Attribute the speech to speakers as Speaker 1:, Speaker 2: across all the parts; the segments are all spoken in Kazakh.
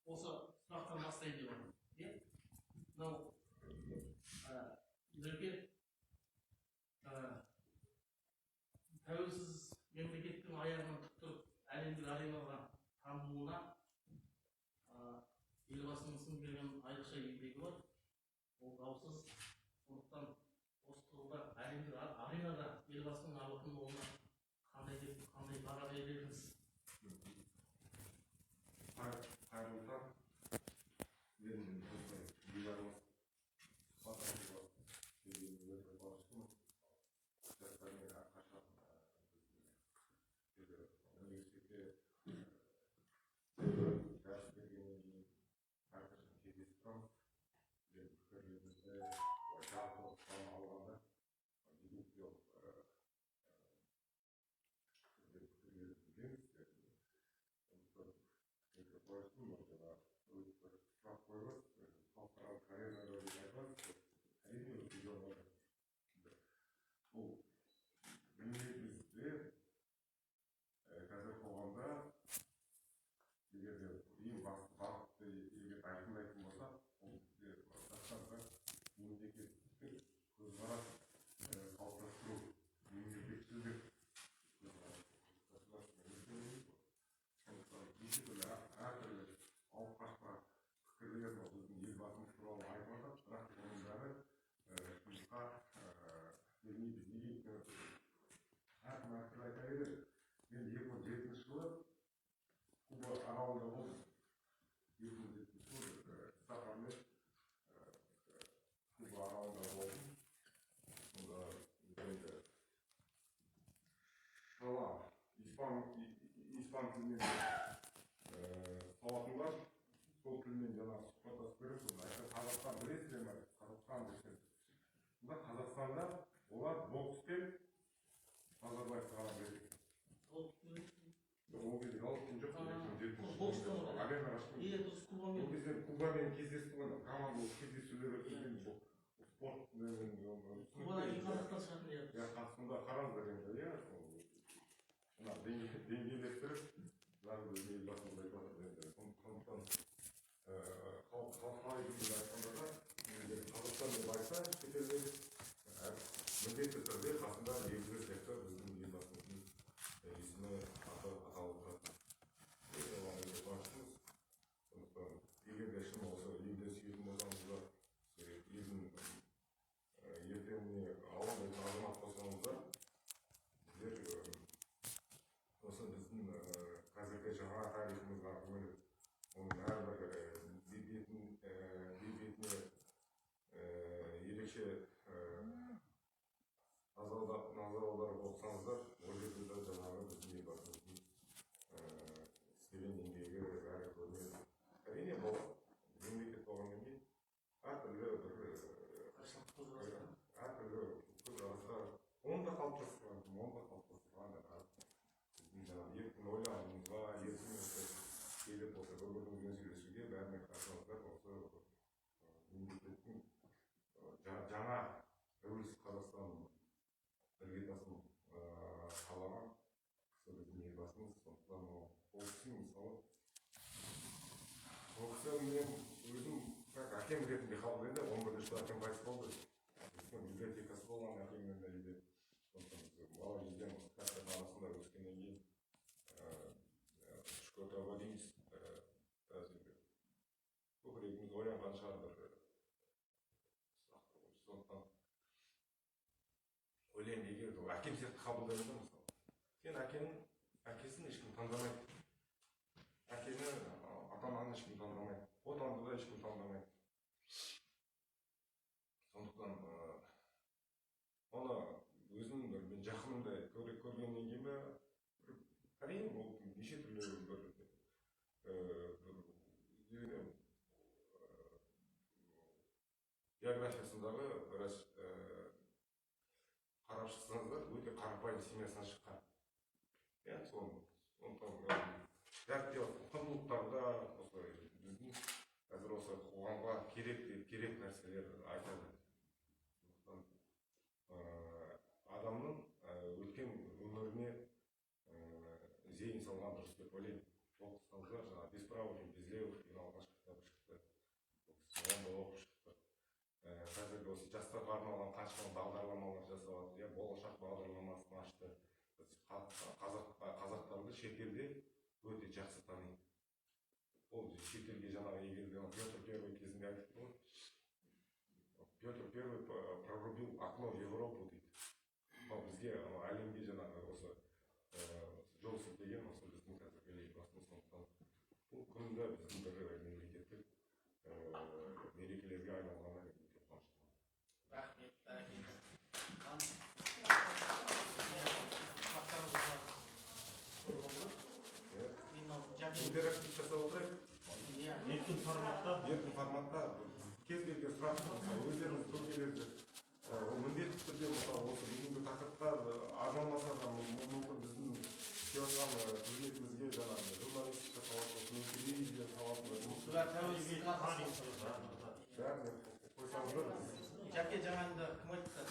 Speaker 1: осы сұрақтан бастайын деп отырмын. Иә? Мынау біздерге тәуелсіз мемлекеттің аяғынан тік тұрып әлемдік аренаға танылуына елбасымыздың берген айрықша еңбегі бар. Ол даусыз. Сондықтан осы тұрғыда әлемдік аренада елбасының алтын орнына қандай баға берерсіз?
Speaker 2: Қайырлы таң. Мен елбасымыз университетте дәріс бергеннен кейін әрқашан кездесіп тұрамыз. Пікірлерімізді жалпы алғанда дегенде пікірлерді білеміз. Сұрақ қойыңыз, халықаралық аренада деп айтамыз. Әрине өте жоғары. Бұл мемлекетімізде қазір қоғамда егер де ең басты бағытты егер айқындайтын болсақ, ол бізде бастапқыда мемлекеттік көзқарас қалыптастыру, мемлекетшілдік неше түрлі әртүрлі алып қашпа пікірлер біздің елбасымыз туралы айтып жатыр, бірақ оның бәрі жұмысқа бермейді. Неге әркім әртүрлі айта береді. Мен 2007 жылы Куба аралында болдым. 2007 жылы сапармен Куба аралында болдым. Сонда шала испан тілінен сауатым бар. Сол тілмен жаңағы сұхбаттасып көремін. Қазақстан білесіздер ме? Қазақстан десем. Сонда Қазақстанда олар бокспен Назарбаевты ғана біледі. Ол кезде алтын жоқ. Ол кезде Кубамен кездесті. Командалық кездесулер өткізген спорт.
Speaker 1: Кубадан кейін Қазақстан шығатын еді.
Speaker 2: Сонда қараңыздар енді, деңгейлестіріп, бәрібір елбасымыз айтып жатыр. Сондықтан халықаралық деңгейде айтқанда да, Қазақстан деп айтса, шетелдер міндетті түрде қасында белгілі сияқты біздің елбасымыздың есімі аталып тұрады. Оған өте қуаныштымыз. Сондықтан егер де шын осы елді сүйетін болсаңыздар, елдің ертеңіне алаңдайтын азамат болсаңыздар, сіздер осы біздің қазіргі жаңа тарихымызға үңіліп, оның әрбір бет-бетіне ерекше назар аударып оқысаңыздар, ол жерде де жаңағы біздің елбасымыздың істеген еңбегі бәрі көрінеді. Әрине болады. Мемлекет болғаннан кейін әртүрлі көзқарастар, оны да қалыптастырған, біздің жаңағы еркін ойлануымызға, еркін келіп осы бір-бірімізбен сөйлесуге бәріне қарсаңыздар, осы мемлекеттің жаңа тәуелсіз Қазақстан іргетасын қалаған кісі біздің елбасымыз. Сондықтан ол кісінің мысалы, ол кісі мен өзім әкем ретінде қабылдаймын. 11 жылда әкем қайтыс болды. Библиотекасы болған әкемнің үйде. Сондықтан бала кезден кітаптардың арасында өскеннен кейін школаға дейміз. Көкірегіміз оянған шығар бір сұрақ. Сондықтан ойлаймын, егер әкем сияқты қабылдаймын да, мысалы. Сен әкесін ешкім таңдамайды. Әкені ата-ананы ешкім таңдамайды. Отанды да ешкім таңдамайды. Сондықтан оны өзінің бір жақынымдай көргеннен кейін бе, әрине ол неше түрлі биографиясындағы біраз қарап шықсаңыздар, өте қарапайым семьясынан шыққан. Сондықтан дәріптеп құндылықтарда біздің қазір осы қоғамға керек нәрселер айтады. Адамның өткен өміріне зейін салған дұрыс деп ойлаймын. Оқысаңыздар, жаңағы Бесправов, Безлеев, алғаш осы жастарға арналған қаншама бағдарламалар жасап жатыр. Иә, болашақ бағдарламасын ашты. Қазақтарды шетелде өте жақсы таниды. Ол шетелге жаңағы егер Петр Первый кезінде айтыпты ғой. Петр Первый прорубил окно в Европу дейді. Бізге әлемге жаңағы осы жол сілтеген осы біздің қазіргі елбасымыз. Сондықтан бұл күн де біздің бір мемлекеттік мерекелерге айналғаны өте қуаныштымын.
Speaker 1: Рахмет.
Speaker 2: Интерактив жасап отырайық. Еркін форматта кез келген сұрақты өздеріңіз көкелерді міндетті түрде осы бүгінгі тақырыпқа арналмаса да мүмкін біздің істеп жатқан қызметімізге жаңағы журналистика саласы, телевизия саласы бәріне қойсаңыздар.
Speaker 1: Жәке жаңағында кім айтты?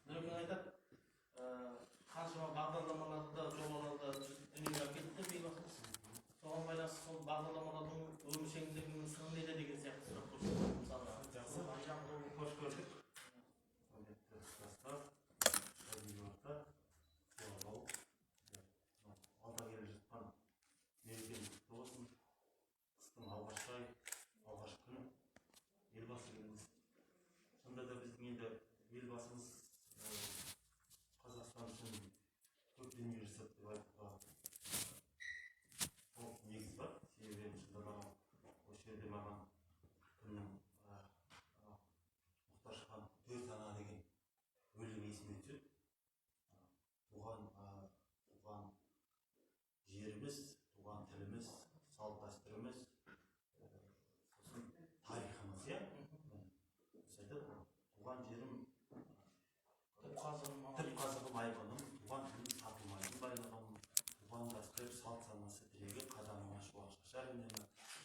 Speaker 1: Нұрекең айтады, қаншама бағдарламаларда, жобаларда дүниеге әкелді елбасымыз. Соған байланысты сол бағдарламалардың өміршеңдігінің сыры неде деген сияқты сұрақ қойса, мысалы.
Speaker 3: Жақсы, қош көрдік. Құрметті жастар, жастар, алда келе жатқан мерекелік құтты болсын. Қыстың алғашқы ай, алғашқы күні елбасы күніміз. Сонда да біздің енді елбасымыз Қазақстан үшін көп дүние жасады деп айтуға негіз бар. Себебі шынында маған осы жерде маған кімнің мұқтажхан төрт ана деген өлең есіме түседі. Туған жеріміз, туған тіліміз, салт дәстүріміз, сосын тарихымыз, иә? Туған жерім түп қазығым айбыным, туған тілім сатылмайтын байлығым, туған дәстүр салт санасы тірегі қадамыма шуақ шашар үнемі,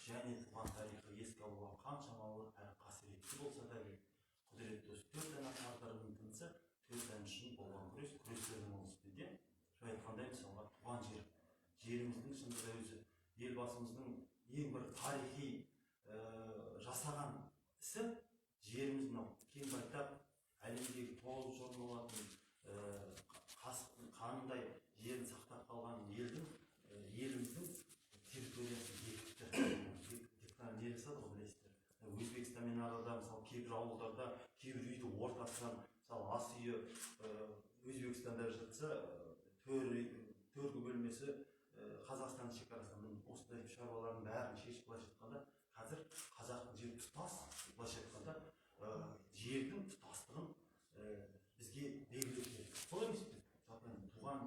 Speaker 3: және туған тарихы еске алуға қаншама ауыр әрі қасіретті болса да құдіретті өз төрт ана тағдырының тынысы, төрт ән үшін болған күрестердің ұлысы дейді. Шын айтқандай мысалға туған жеріміздің шынында өзі елбасымыздың ең бір тарихи жасаған ісі жеріміз мынау кең байтақ әлемдегі тоғыз жұрын болатын қанындай жерін сақтап қалған еліміздің территориясын бекітті. Не жасады ғой білесіздер. Өзбекстанмен арада мысалы кейбір ауылдарда кейбір үйді ортасынан мысалы ас үйі Өзбекстанда жатса төргі бөлмесі Қазақстан шекарасынан осындай шаруалардың бәрін шешіп былайша айтқанда қазір қазақтың жері тұтас былайша айтқанда жердің тұтастығын бізге белгілеу керек. Солай емес пе? Туған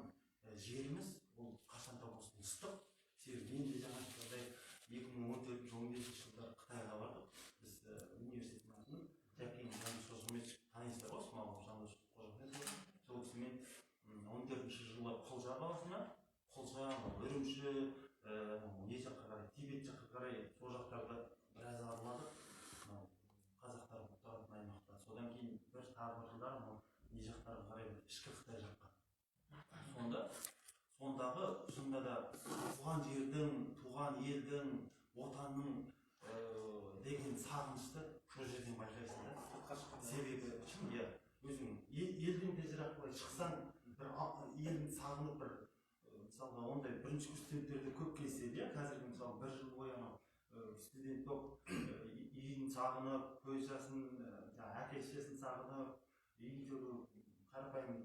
Speaker 3: жеріміз ол қашанда болсын ыстық. Себебі мен де жаңа айтқандай 2014-15 жылдары Қытайға бардық. Біз университеттің атын Жәкең Жандос Қожахметов танисыздар ғой, Смағұл Жандос Қожахметов. Сол кісімен 14-ші жылы Құлжа қаласына, Құлжа, Үрімші, не жаққа қарай, Тибет жаққа қарай сол жақтарда біраз арыладық. Қазақтар тұратын аймақта. Содан кейін бір тағы жылдар не жақтарға қарай ішкі Қытай жаққа. Сондағы шынында да туған жердің, туған елдің, отанның деген сағынышты сол жерден байқайсың да. Себебі шын, өзің елден тезірек былай шықсаң, бір елін сағынып бір мысалға ондай бірінші курс студенттерде көп кездеседі. Қазіргі мысалы бір жыл бойы студент болып үйін сағынып, көз жасын, әке-шешесін сағынып, үйіндегі қарапайым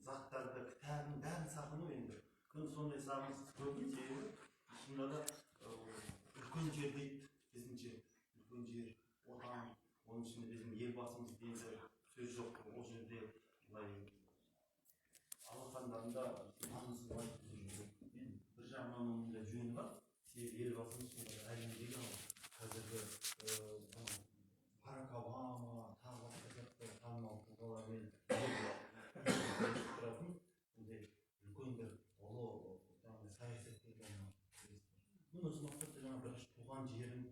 Speaker 3: заттарды, кітабын бәрін сағыну енді. Күн сондай сағынышсыз көрмейді. Себебі шынында да үлкен жер дейді, біздіңше үлкен жер, отан, оның ішінде біздің елбасымыз енді сөз жоқ. Ол жерде былай алақандарында маңызды айтып жүр. Бір жағынан оның да жөні бар. Себебі елбасымыз әлемдегі қазіргі Барак Обама, тағы басқа сияқты танымал тұлғалармен тұратын үлкен бір ұлы саясаткерлер. Осы мақсатта жаңа бірінші туған жерінің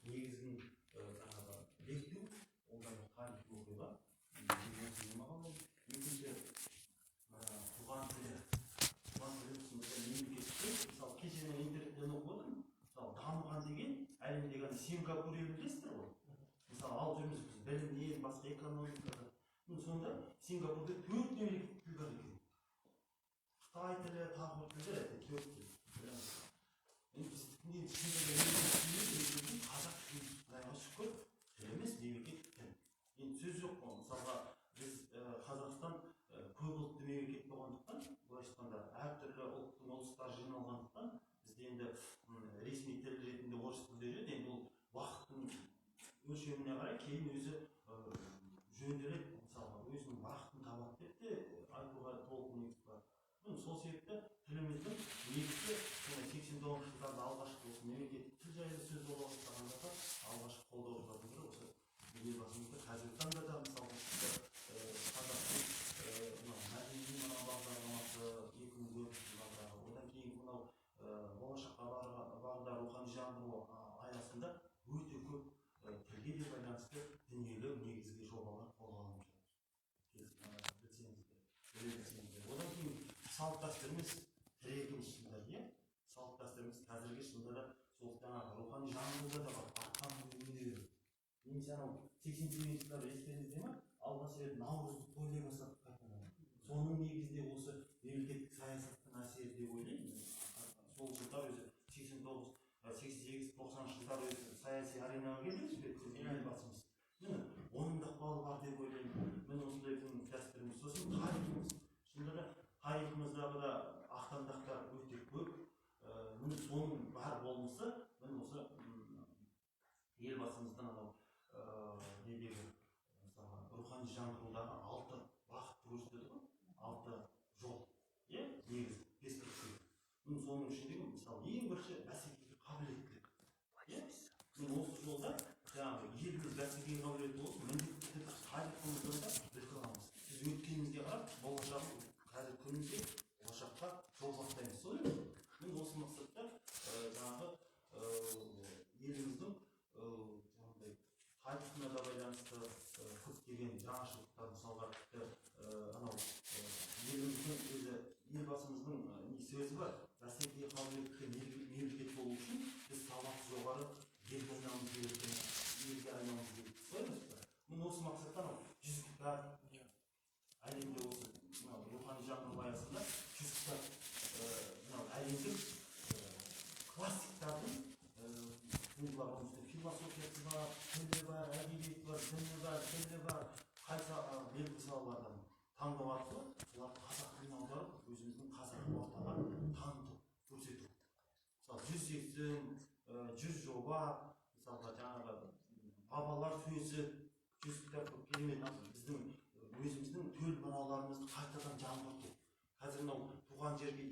Speaker 3: негізін бекіту, ол да тарихи оқиға. Екінші туған тілі мемлекетте, мысалы кеше мен интернеттен оқып отырмын, мысалы дамыған деген әлемдегі Сингапур елін білесіздер ғой. мысалы алып жүрміз біз білім ел басқа экономикада. Сонда Сингапурда 4 мемлекеттік тіл бар екен. Қытай тілі, тағы бір тілдер әйтеуір 4 тіл. Біздікінде ішінде қазақ тілі құдайға шүкір тіл емес мемлекеттік тіл. Енді сөз жоқ қой. Мысалға біз Қазақстан көпұлтты мемлекет болғандықтан, былайша айтқанда әртүрлі ұлттың ұлыстар жиналғандықтан бізде енді ресми тіл ретінде орыс тілі үйренеді. Енді ол уақыттың өлшеміне қарай кейін өзі жөнделеді. Мысалға өзінің уақытын табады деп те айтуға толық негіз бар. Сол себепті тіліміздің негізі 89 жылдарда алғашқы осы мемлекеттік тіл жайлы сөз бола бастағанда алғашқы қолдаушылардың бірі осы елбасымызды қазіргі таңда да мысалы қазақтың мәдени бағдарламасы 2004 жылдардағы, одан кейін мынау болашаққа бағдар рухани жаңғыру аясында өте көп тілге де байланысты дүниелі негізгі жобалар қолға алынып жатыр. Одан кейін салт дәстүріміз тірегіміз шынында, салт дәстүріміз қазіргі шынында да сол жаңағы рухани жаңғыруда да бар. Атқан өнері. Немесе анау 80-90 жылдары естеріңізде ме? Алғаш рет Наурызды тойлай бастадық қайтадан. Соның негізінде осы мемлекеттік саясаттың әсері деп ойлаймын. Сол жылдар өзі 88-90 жылдар өзі саяси аренаға келді елбасымыз. Оның да ықпалы бар деп ойлаймын. Мен осындай дәстүріміз. Сосын тарихымыз. Шынында да тарихымыздағы да ақтаңдақтар өте көп. Соның бар болмысы осы елбасымыздың анау недегі рухани жаңғырудағы 6 бағытты көрсетеді ғой, 6 жол, негіз, перспектива. Соның ішіндегі мысалы ең бірінші бәсекеге қабілеттілік. Осы жолда жаңағы еліміз бәсекеге қабілетті болсын, міндетті түрде тарихымыздан да үлгі аламыз. Біз өткенімізге қарап, болашағын қазір күнімізде болашаққа жол бастаймыз. Сол емес. Мен осы мақсатта жаңағы еліміздің тарихына да байланысты көптеген жаңашылдықтар, мысалға анау еліміздің өзі елбасымыздың сөзі бар. Бәсекеге қабілетті мемлекет болу үшін біз сауаты жоғары елге айналуымыз керек екен, елге айналуымыз керек. Солай емес пе? Мен осы мақсаттан 100 гектар әлемде осы рухани жаңғыру аясында 100 гектар әлемдік классиктардың туындылар, оның үстінде философиясы бар, тілі бар, әдебиеті бар, діні бар, тілі бар, қайсы белгілі салалардан таңдау арқылы оларды қазақ тіліне аударып, өзіміздің қазақ ортаға танытып көрсету. Мысалы 100 есім, 100 жоба, мысалға жаңағы бабалар сөзі, 100 кітап керемет біздің өзіміздің төл мұрауларымызды қайтадан жаңғырту. Қазір мынау туған жерге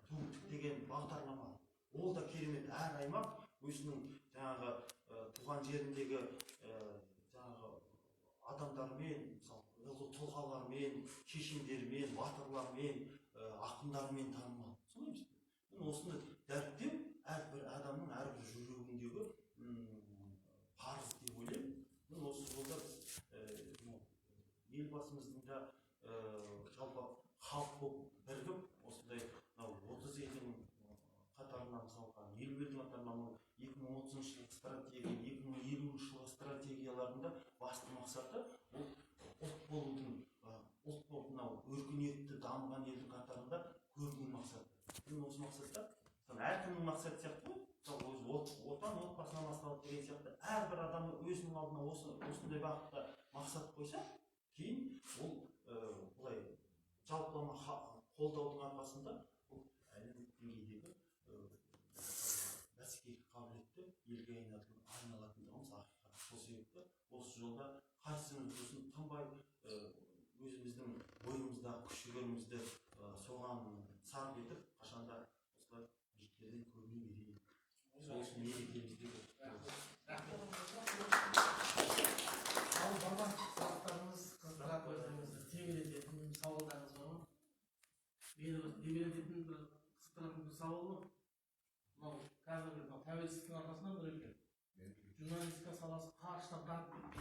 Speaker 3: ту деген бағдарлама. Ол да керемет. Әр аймақ өзінің жаңағы туған жеріндегі жаңағы адамдармен, мысалы тұлғалармен, шешімдермен, батырлармен, ақындармен танымал. Солай емес пе? Осыны дәріптеу әрбір адамның әрбір жүрегіндегі парыз деп ойлаймын. Осы жолда елбасымыздың да жалпы халық болып бірігіп осындай 30 елдің қатарына, мысалға 50 елдің қатарына 2030 жылғы стратегия, 2050 жылғы стратегияларында басты мақсаты ол ұлт болудың, ұлт болып мынау өркениетті дамыған елдің қатарында көріну мақсаты. Осы мақсатта әркімнің мақсаты сияқты ғой, отан отбасынан басталады деген сияқты әрбір адам өзінің алдына осындай бағытта мақсат қойса, кейін ол былай жалпылама қолдаудың арқасында бұл әлемдік деңгейдегі бәсекеге қабілетті елге айналатындығымыз ақиқат. Сол себепті осы жолда қайсымыз болсын тынбай өзіміздің бойымыздағы күш-жігерімізді соған сарп етіп, қашанда осылай биіктерден көріне берейік. Сол үшін мерекеміздегі
Speaker 1: сұрақтарыңыз қызықтырады, өзіңізді тебелететін сауалдарыңыз бар ма? Мені тебелететін бір қызықтыратын бір сауал бар. Мынау қазіргі тәуелсіздіктің арқасынан бір екен. Журналистика саласы қарыштап дамып кетті.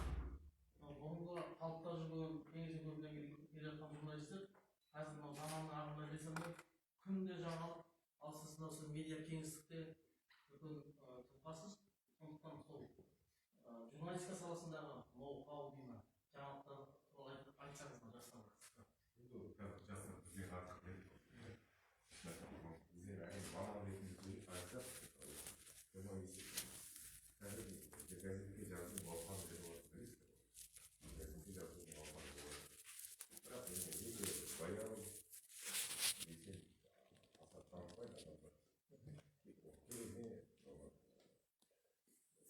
Speaker 1: Бұрынғы халықта жүрген кеңес өкіметінен келе жатқан журналистер қазір мынау заманның ағымына ілесем де күнде жаңалық, ал сіз осы медиа кеңістікте үлкен тұлғасыз. Сондықтан сол журналистика саласындағы ноу-хау деймін, жаңалықтар туралы айтсаңыздар жастарға.
Speaker 2: Жастар бізге артық біледі. Біздер әрине маман ретінде айтсақ, газетке жазу науқан деп отырсыз. Газетке жазу науқан деп отырсыз. Бірақ енді баян десем аса танытпайды адамдар. Көбіне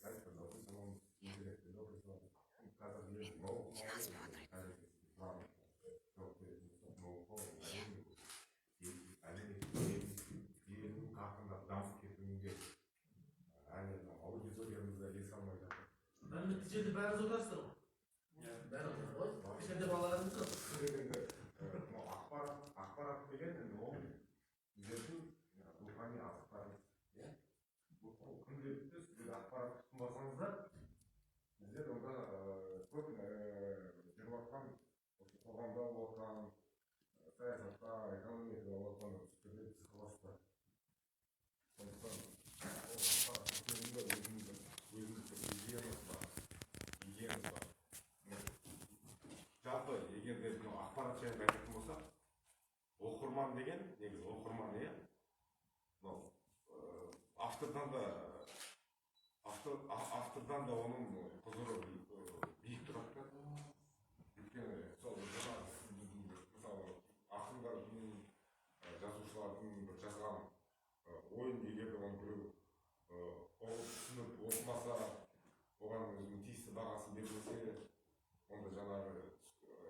Speaker 2: сайтта допустим, он интернетте допустим, қазір енді елінің қарқындап дамып кетуінде әлі аудиториямызда есе алмай жатыр.
Speaker 1: Әлеуметтік желіде бәріңіз отырасыздар ғой? Бәрі отыр ғой? Кішкентай балаларыңыз да
Speaker 2: ақпарат деген енді ол біздердің рухани азықтарымыз. Күнделікті сіздер ақпарат тұтынбасаңыздар, біздер онда көп жүріп жатқан қоғамда болып жатқан саясатта, экономикада болып жатқан пікірлер сықыластар. Сондықтан ол ақпарат көзінде өзіміздің гигиенамыз бар. Жалпы егер де ақпарат жайлы айтатын болсақ, оқырман деген негізі оқырман иә. Автордан да оның құзыры биік тұрады. Өйткені сол мысалы ақындардың, жазушылардың жазған ойын егер де оны біреу түсініп оқымаса, оған өзінің тиісті бағасын бермесе, онда жаңағы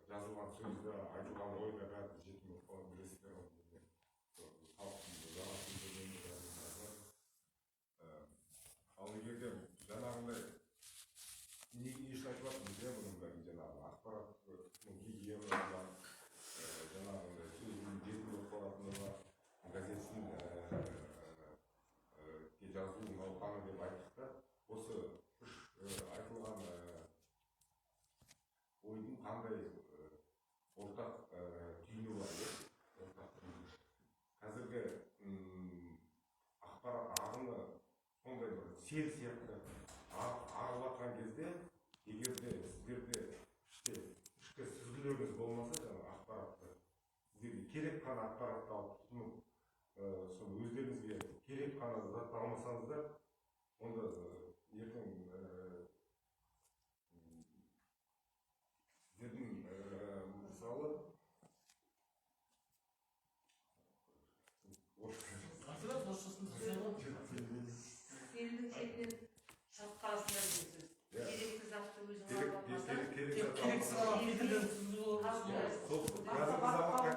Speaker 2: жазылған сөзді, айтылған ойда бәрі жетім болып қалады, білесіздер ғой. Ал егер де жаңағындай неге еш айтып жатырмыз иә бұның бәрін жаңағы ақпараттың гигиенасынан жаңағындай сөздің жетім болып қалатынына газеттің жазу науқаны деп айттық та, осы үш айтылған ойдың қандай ортақ түйіні бар иә? Қазіргі ақпарат ағыны сондай бір сел сияқты ағып жатқан кезде, егер де сіздерде ішкі сүзгілеріңіз болмаса, жаңағы ақпаратты сіздерге керек қана ақпаратты алып тұтынып, сол өздеріңізге керек қана затты алмасаңыздар, онда ертең сіздердің мысалы
Speaker 4: Елдің шетінен шығып қаласыңдар деген сөз. Керекті затты өзің алып алмасаң,
Speaker 1: керексіз ғана фильтрден сүзгі болып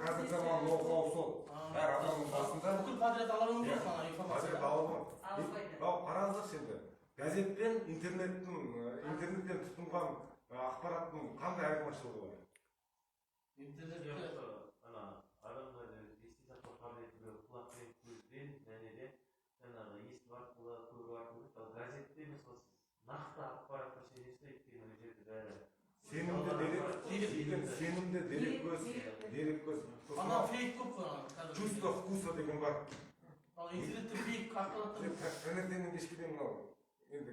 Speaker 2: қазіргі заман ноу-хау сол. Әр адамның басында
Speaker 1: бүкіл подряд ала бермейді ғой ана информация.
Speaker 2: Қараңыздаршы енді, газеттен интернеттен тұтынған ақпараттың қандай айырмашылығы бар?
Speaker 1: Интернетте
Speaker 3: ана адамдар ести сақтау қабілеті құлақпен, көзбен, және де жаңағы естіп арқылы, көру арқылы, ал газетте мысалы нақты ақпаратқа сенесіз өйткені ол жерде бәрі
Speaker 2: сенімді дереккөз.
Speaker 1: ана фейк көп қой
Speaker 2: Чувство вкуса деген бар.
Speaker 1: ал интернетте фейк ақпараттар
Speaker 2: Таңертеңнен кешке дейін мынау енді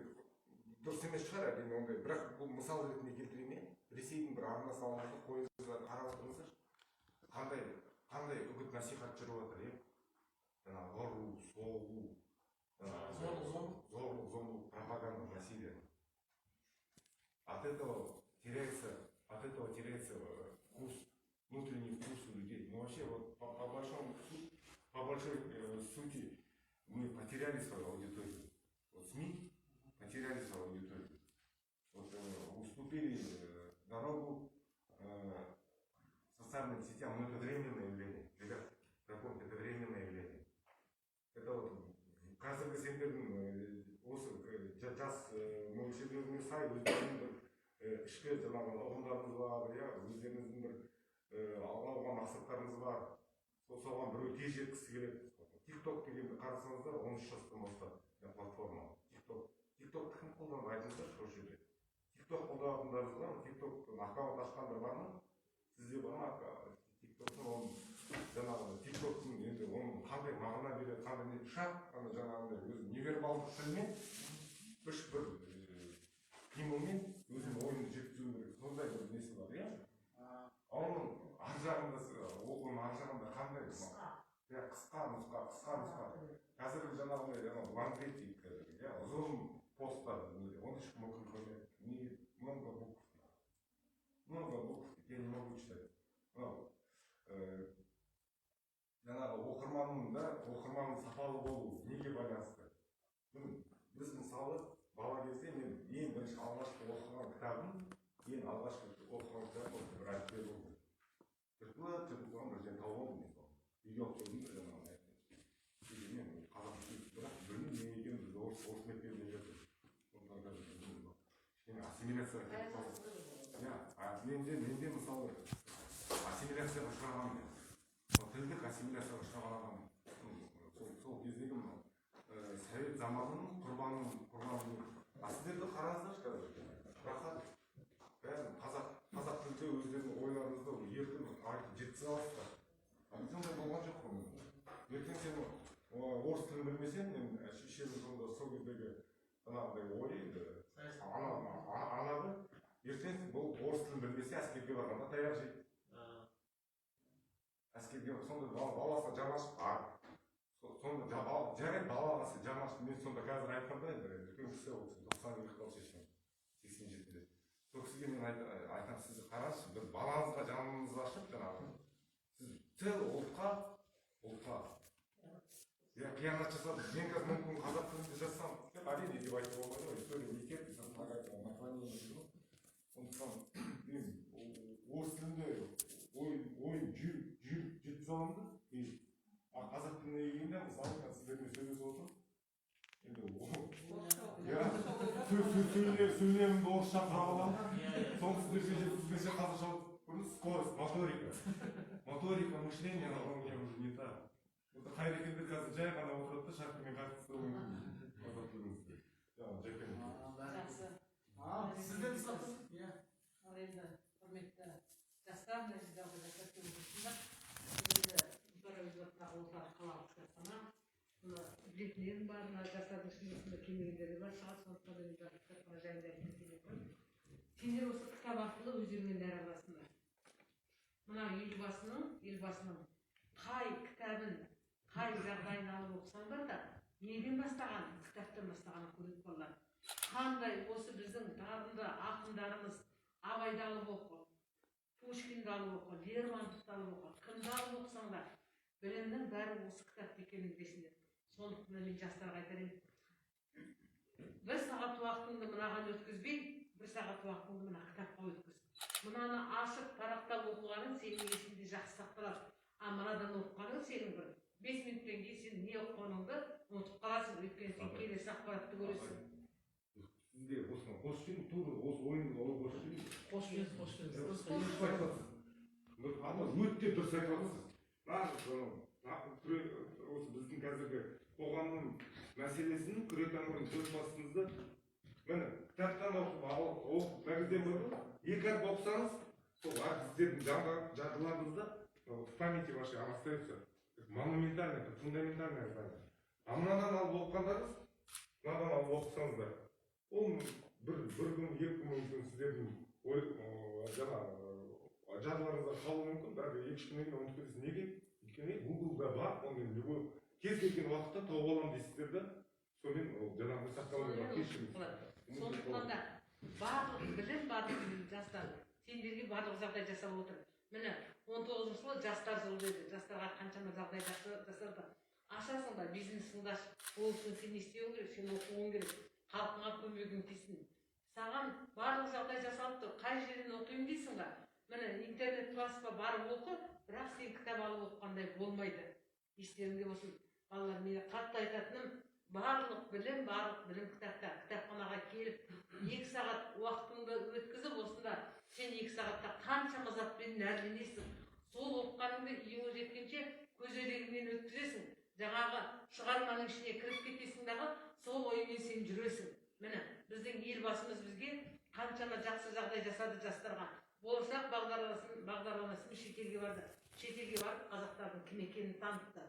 Speaker 2: дұрыс емес шығар әрине ондай, бірақ бұл мысал ретінде келтіре ме? Ресейдің бір арнасы алматы пойызға қарап отырыңыздаршы, қандай үгіт насихат жүріп жатыр иә? Жаңағы ұру, соғу, зорлық, пропаганда, насилие. От этого теряется вкус, внутренний вкус у людей. Ну вообще вот по большой сути мы потеряли свою аудиторию. Вот СМИ потеряли свою аудиторию. Вот уступили дорогу социальным сетям, но это временное явление. Ребят, запомните, это временное явление. Это вот қазіргі сендердің осы жас мөлшерлеріне сай өздерінің бір ішкі жаңағы ұғымдарыңыз бар, өздеріңіздің бір алға мақсаттарыңыз бар. Соған біреу тез жеткісі келеді. TikTok дегенді қарасаңыздар 13 жастан бастап платформа. TikTok кім қолданып айтыңыздаршы осы жерде. TikTok қолданатындарыңыз бар ма? TikTok аккаунт ашқандар бар ма? Сізде бар ма TikTok-тың жаңағы TikTok-тың енді оның қандай мағына береді, қандай не шақ, жаңағындай өзі невербалдық тілмен үш бір қимылмен өзінің ойын жеткізу керек, сондай бір несі бар, иә? Оның ар жағында, оқудың ар жағында қандай? Қысқа нұсқа. Қазіргі жаңағындай лангрид дейді, ұзын посттар, оны ешкім оқи көрмеді. Много букв, я не могу читать. Жаңағы оқырманның сапалы болу неге байланысты? Біз мысалы бала кезде мен ең бірінші алғашқы оқыған кітабым, бір әліппе болды. Тыртылып бір жерден тауып алдым мен. Үйге алып келдім бір жаңағы әліппе. Мен қазақ тілін бірақ білмеймін не екенін, біз орыс мектебінде жүрдік. Кішкене ассимиляцияға кетіп қалдым. Менде мысалы ассимиляцияға ұшыраған мен. Тілдік ассимиляцияға ұшыраған адам. Сол кездегі совет заманының құрбанының. Сіздерді қараңыздаршы қазір. Рахат. Бәрін қазақ тілде өздерінің ойларыңызды еркін айтып жеткізе аласыздар. Біз ондай болған жоқ қой. Ертең сен орыс тілін білмесең, мен шешемнің жолында сол кездегі жаңағыдай ойы, анады, ертең бұл орыс тілін білмесе әскерге барғанда таяқ жейді. Әскерге сонда баласына жам ашып, сонда жарайды балағасы жам ашып, мен сонда қазір айтқанда, үлкен кісі ол 90 жылдық шешем, 87-де. Сол кісіге мен айтам, сіз қараңызшы, бір балаңызға жаныңызды ашып, жаңағы, сіз цел ұлтқа қиянат жасадыңыз. Мен қазір мүмкін қазақ тілінде жазсам, әрине деп айтып болмайды ғой, история не терпит, сондықтан мен орыс тілінде ойын жеткізе аламын да, қазақ тіліне келгенде мысалы сіздермен сөйлесіп отырмын. Сөйлемімді орысша құрап аламын. Соны сіздерге жеткізгенше қазақша скорость, моторика мышления, она у меня уже не та. Қайрекелді қазір жай ғана отырады да шарқымен қатыстыруы мүмкін. Қазақ тіліңізді.
Speaker 4: Жақсы.
Speaker 1: Сізден сұрақтым?
Speaker 4: Ал енді құрметті жастар, мына жерде жасап отырсыңдар. Бір өзбақтағы орталық қалалық кітапхана. Білетіндерің бар, мына жастардың ішінде келмегендері бар шығар, сондықтан мен кітапхана жайында айтқым келеді. Сендер осы кітап арқылы өздеріңмен дәр аласыңдар. Мына елбасының қай кітабын, қай жағдайын алып оқысаңдар да, неден бастаған, кітаптан бастағанын көріп қалар. Қандай осы біздің дарынды ақындарымыз Абайды алып оқы, Пушкинді алып оқы, Лермонтовты алып оқы, кімді алып оқысаңдар, білімнің бәрі осы кітапта екенін білесіңдер. Сондықтан мен жастарға айтар едім. 1 сағат уақытыңды мынаған өткізбей, 1 сағат уақытыңды мына кітапқа өткіз. Мынаны ашып, парақтап оқығаның сенің есіңде жақсы сақталады. Мынадан оқығаның сенің бір 5 минуттан кейін сен не оқығаныңды ұмытып қаласың, өйткені сен келесі ақпаратты көресің.
Speaker 2: Сізде осыны қосып тура осы ойынды қосып өте дұрыс айтып отырсыз. Осы біздің қазіргі қоғамның мәселесін күретамырын көз бастыңызды. Міне, кітаптан оқып, мәгізден бұрын, 2 әріп оқысаңыз, сол сіздердің жадыларыңызда в памяти вашей остается монументальное, фундаментальное знание. А мынадан алып оқығандарыңыз, мынадан алып оқысаңыздар, ол бір күн, 2 күн мүмкін сіздердің жадыларыңызда қалуы мүмкін, бірақ 2-3 күннен кейін ұмытып кетесіз. Неге? Өйткені Google-да бар, онымен любой кез келген уақытта тауып аламын дейсіздер да, сонымен жаңағы сақталуға кешіріңіз.
Speaker 4: Сондықтан да барлық білім, барлық жастар, сендерге барлық жағдай жасалып отыр. Міне 19 жылы жастар жылы деді, жастарға қаншама жағдай жасалды. Ашасың да, бизнесіңді аш, ол үшін сен не істеуің керек, сен оқуың керек, халқыңа көмегің тисін. Саған барлық жағдай жасалып тұр, қай жерден оқимын дейсің ба? Міне интернет классқа барып оқы, бірақ сен кітап алып оқығандай болмайды. Естеріңде болсын. Балалар, мен қатты айтатыным, барлық білім кітапта, кітапханаға келіп, 2 сағат уақытыңды өткізіп, осында сен 2 сағатта қанша затпен нәрленесің. Сол оқығаныңды үйіңе жеткенше көзелегіңнен өткізесің. Жаңағы шығарманың ішіне кіріп кетесің дағы, сол оймен сен жүресің. Міне, біздің елбасымыз бізге қаншама жақсы жағдай жасады жастарға. Болашақ бағдарламасымен шетелге барды. Шетелге барып, қазақтардың кім екенін танытты.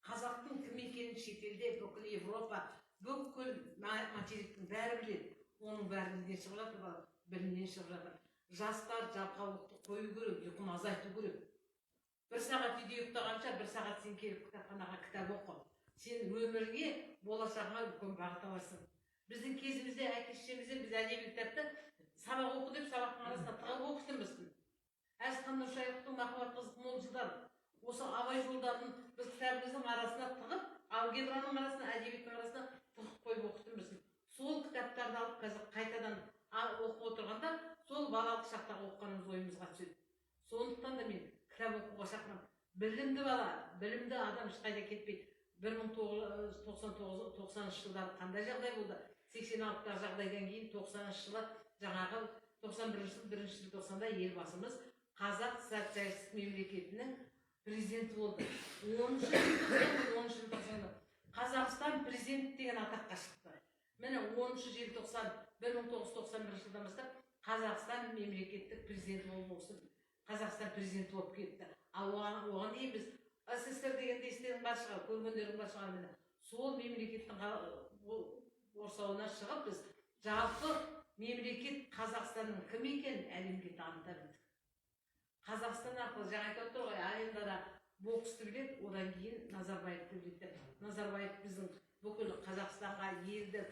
Speaker 4: Қазақтың кім екенін шетелде бүкіл Европа, бүкіл материктің бәрі біледі. оның бәрі неден шығып жатыр? Білімнен шығып жатыр. Жастар жалқаулықты қою керек, ұйқыны азайту керек. 1 сағат үйде ұйықтағанша 1 сағат сен келіп кітапханаға кітап оқы. Сен өмірге, болашағыңа үлкен бағыт аласың. Біздің кезімізде әке-шешемізде біз әдеби кітапты сабақ оқы деп сабақтың арасына тығып оқытырмыз. Әзхан Нұршайықовтың махаббат қызық мол жылдар. Осы абай жолдарын біз кітабымыздың арасына тығып, алгебраның арасына, әдебиеттің арасына тығып қойып оқытырмыз. Сол кітаптарды алып қазір қайтадан оқып отырғанда, сол балалық шақтағы оқығанымыз ойымызға түседі. Сондықтан да мен кітап оқуға шақырамын. Білімді бала, білімді адам ешқайда кетпейді. 1990 жылдары қандай жағдай болды? 86-дағы жағдайдан кейін 90 жылы жаңағы 91 жыл 1 желтоқсанда елбасымыз Қазақ социалистік мемлекетінің президенті болды. 10 желтоқсанда Қазақстан президент деген атаққа шықты. Міне 10 желтоқсан 1991 жылдан бастап Қазақстан мемлекеттік президенті болып осы Қазақстан президенті болып кетті. Ал оған дейін біз СССР дегенде естіген бар шығар, көргендерің бар шығар. Міне сол мемлекеттің орсауына шығып біз жалпы мемлекет Қазақстанның кім екенін әлемге таныта білдік. Қазақстан арқылы жаңа айтып отыр ғой, арендада боксты біледі, одан кейін Назарбаевты біледі. Назарбаев біздің бүкіл Қазақстанға елді,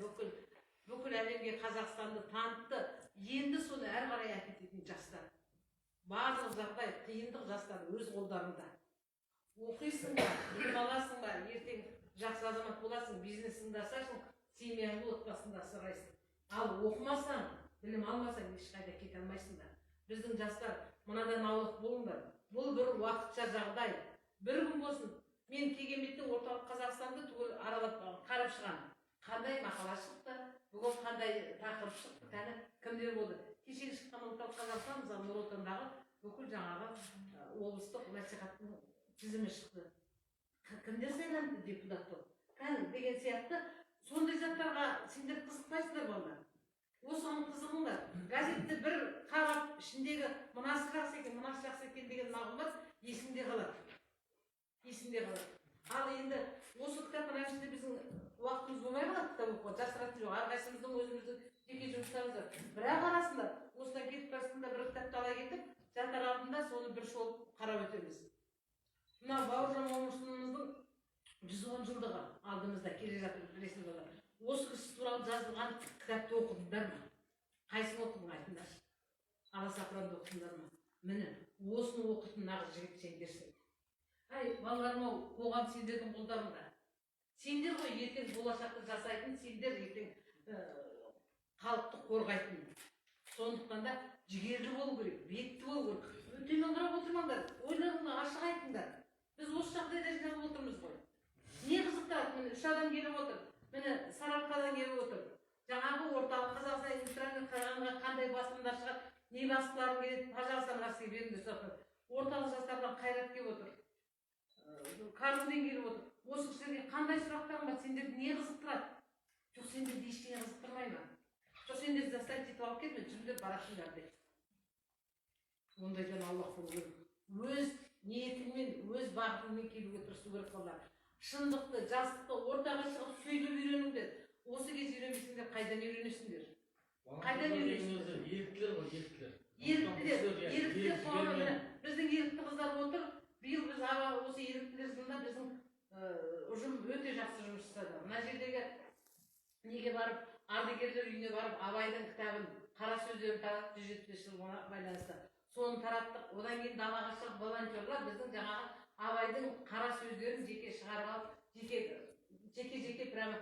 Speaker 4: бүкіл әлемге Қазақстанды танытты. Енді соны әрі қарай әкететін жастар. Барлық жағдай, қиындық жастар өз қолдарында. Оқисың ба, білім аласың ба, ертең жақсы азамат боласың, бизнесіңді ашасың, семьяңды отбасыңды асырайсың. Ал оқымасаң, білім алмасаң, ешқайда кете алмайсыңдар. Біздің жастар мынадан аулақ болыңдар. Бұл бір уақытша жағдай. Бір күн болсын, мен келген бетте орталық Қазақстанды түгел аралап қарап шығам. Қандай мақала шықты, бүгін қандай тақырып шықты, кәні кімдер болды. Кешегі шыққан орталық Қазақстан, мысалы Нұр Отандағы бүкіл жаңағы облыстық мәслихаттың тізімі шықты. Кімдер сайланды депутат болып? Кәні деген сияқты сондай заттарға сендер қызықпайсыңдар балалар. Осыған қызығыңдар. Газетті бір қағап ішіндегі мынасы жақсы екен, мынасы жақсы екен деген мағлұмат есіңде қалады. Есіңде қалады. Ал енді осы кітаптың әншісінде біздің уақытымыз болмай қалады кітап оқуға. Жасыратын жоқ. Әрқайсымыздың өзіміздің жеке жұмыстарымыз бар. Бірақ арасында осыдан кетіп барысында бір кітапты ала кетіп, жатар алдында соны бір шолып қарап өтеміз. Мына Бауыржан Момышұлымыздың 110 жылдығы алдымызда келе жатыр, білесіңдер олар. Осы кісі туралы жазылған кітапты оқыдыңдар ма? Қайсыны оқыдың айтыңдаршы? Аласапыранды оқыдыңдар ма? Міне, осыны оқитын нағыз жігіт сендерсің. Ай, балаларым-ау, қоғам сендердің қолдарыңда. Сендер ғой ертең болашақты жасайтын, сендер ертең халықты қорғайтын. Сондықтан да жігерлі болу керек, бетті болу керек. Төмен қарап отырмаңдар, ойларыңды ашық айтыңдар. Біз осы жағдайда жиналып отырмыз ғой. Не қызықтырады? Міне 3 адам келіп отыр. Міне Сарыарқадан келіп отыр. Жаңағы орталық Қазақстан интернет қарағанға қандай басылымдар шығады, не басыларың келеді, пожалуйста, мынасы беріңдер сұрап. Орталық жастардан Қайрат келіп отыр. Каруден келіп отыр. Осы кісілерге қандай сұрақтарың бар? Сендерді не қызықтырады? Жоқ, сендерді ештеңе қызықтырмай ма? Жоқ, сендерді заставить етіп алып келме, жүріңдер барасыңдар деп. Ондайдан аулақ болу керек. Өз ниетіңмен, өз бағытыңмен келуге тырысу керек болар. Шындықты, жастықты ортаға шығып сөйлеп үйреніңдер. Осы кез үйренбесіңдер, қайдан үйренесіңдер? Қайдан үйренесіңдер?
Speaker 1: Еріктілер ғой, еріктілер.
Speaker 4: Еріктілер қоғамы. Біздің ерікті қыздар отыр. Биыл біз осы еріктілер жылында біздің ұжым өте жақсы жұмыс жасады. Мына жердегі неге барып, ардагерлер үйіне барып, Абайдың кітабын, қара сөздерін таратып 175 жылға байланысты. Соны тараттық. Одан кейін далаға шығып волонтерлар біздің жаңағы Абайдың қара сөздерін жеке шығарып алып, жеке прямо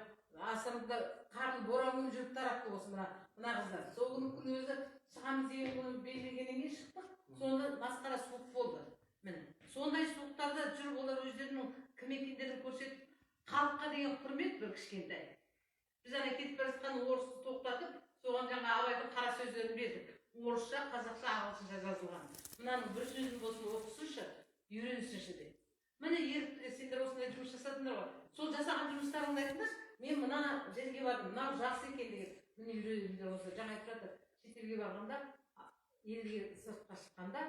Speaker 4: асырында қарын боран жүріп таратты осы мына қыздар. Сол күні өзі шығамыз деген күні белгілегеннен кейін шықтық. Сонда масқара суық болды. Міне, сондай суықтарда жүріп олар өздерінің кім екендерін көрсетіп, халыққа деген құрмет бір кішкентай. Біз ана кетіп бара жатқан орысты тоқтатып, соған жаңа Абайдың қара сөздерін бердік. Орысша, қазақша, ағылшынша жазылған. Мынаның бір сөзін болсын оқысыншы, үйренсінші де. Міне еріктілер сендер осындай жұмыс жасадыңдар ғой. Сол жасаған жұмыстарыңды айтыңдаршы, мен мына жерге бардым, мынау жақсы екен деген. Міне үйреніңдер осы. Жаңа айтып жатыр, шетелге барғанда, елге сыртқа шыққанда,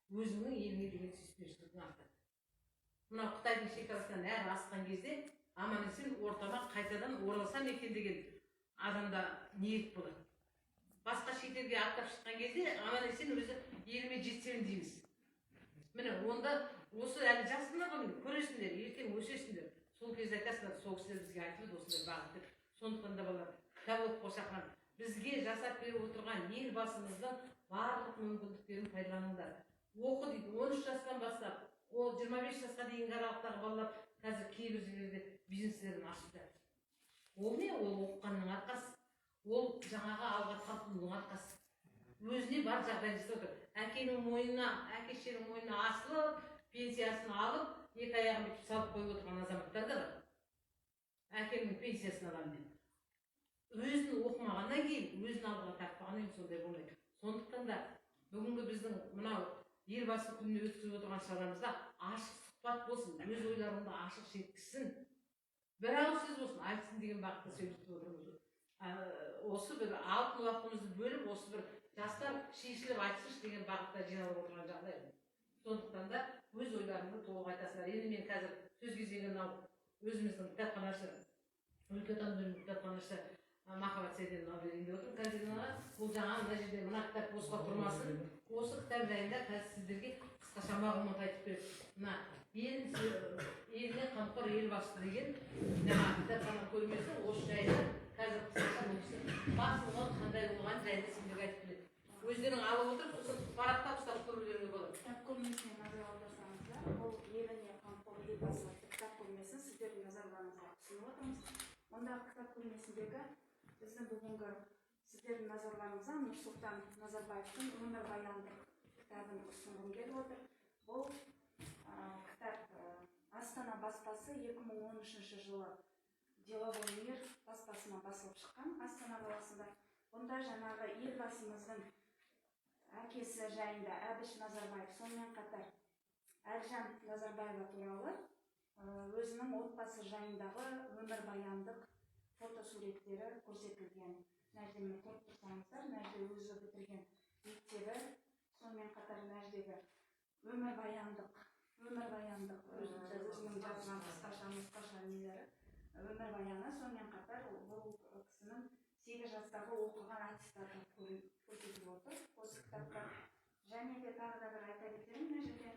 Speaker 4: өзіңнің еліңе деген сүйіспеншілігің артады. Мынау Қытайдың шекарасынан әрі асқан кезде, аман-есен ортама қайтадан оралсам екен деген адамда ниет болады. басқа шетелге аттап шыққан кезде аман есен өзі еліме жетсем дейміз. Міне онда осы әлі жассыңдар ғой, көресіңдер, ертең өсесіңдер. Сол кезде айтасыңдар, сол кісілер бізге айтып еді осындай бағыт деп. Сондықтан да балалар, кітап оқып қосаққан бізге жасап беріп отырған елбасымыздың барлық мүмкіндіктерін пайдаланыңдар. Оқы дейді, 13 жастан бастап, ол 25 жасқа дейінгі аралықтағы балалар қазір кейбір жерлерде бизнестерін ашып жатыр. Ол не? Ол оқығанның арқасы. Ол жаңағы алға тартылудың арқасы. Өзіне бар жағдай жасап отыр. Әкенің мойнына, әке-шешенің мойнына асылып, пенсиясын алып, екі аяғын бүйтіп салып қойып отырған азаматтар да бар. Әкемнің пенсиясын аламын мен. Өзін оқымағаннан кейін, өзін алдыға тартпағаннан кейін сондай болмайды. Сондықтан да бүгінгі біздің мынау елбасы күніне өткізіп отырған шарамызда ашық сұхбат болсын, өз ойларыңды ашық жеткізсін. Бір ауыз сөз болсын, айтсын деген бағытта сөйлесіп отырмыз. Осы бір алтын уақытымызды бөліп, осы бір жастар шешіліп айтсыншы деген бағытта жиналып отырған жағдай. Сондықтан да өз ойларыңды толық айтасыңдар. Енді мен қазір сөз кезегін алып, өзіміздің кітапханашы, өлкетану бөлімінің кітапханашы Махаббат Сейденова алып берейін деп отырмын. Қазір бұл жаңа мына жерде мына кітап босқа тұрмасын. Осы кітап жайында қазір сіздерге қысқаша мағлұмат айтып береді. Мына еліне қамқор елбасы деген жаңа кітапхана көрмесі осы жайында қазір қысқаша осы басылған қандай болған жайында сіздерге айтып береді. Өздерің алып отырып, осы парақтап ұстап көрулеріңе болады.
Speaker 5: Кітап көрмесіне назар аударсаңыздар, бұл еліне қамқор елбасы кітап көрмесін сіздердің назарларыңызға ұсынып отырмыз. Ондағы кітап көрмесіндегі біздің бүгінгі сіздердің назарларыңызға Нұрсұлтан Назарбаевтың өмірбаяндық кітабын ұсынғым келіп отыр. Бұл кітап Астана баспасы 2013 жылы Деловой мир баспасына басылып шыққан Астана қаласында. Бұнда жаңағы елбасымыздың әкесі жайында Әбіш Назарбаев, сонымен қатар Әлжан Назарбаева туралы өзінің отбасы жайындағы өмірбаяндық фотосуреттері көрсетілген. Нәждемен көріп тұрсаңыздар, Нәжде өзі бітірген мектебі, сонымен қатар Нәждегі өмірбаяндық өзінің жазған қысқаша нелері өмірбаяны, сонымен қатар бұл кісінің 8 жастағы оқыған аттестаты көрсетіліп отыр осы кітапта. Және де тағы да бір айта кетемін, мына жерде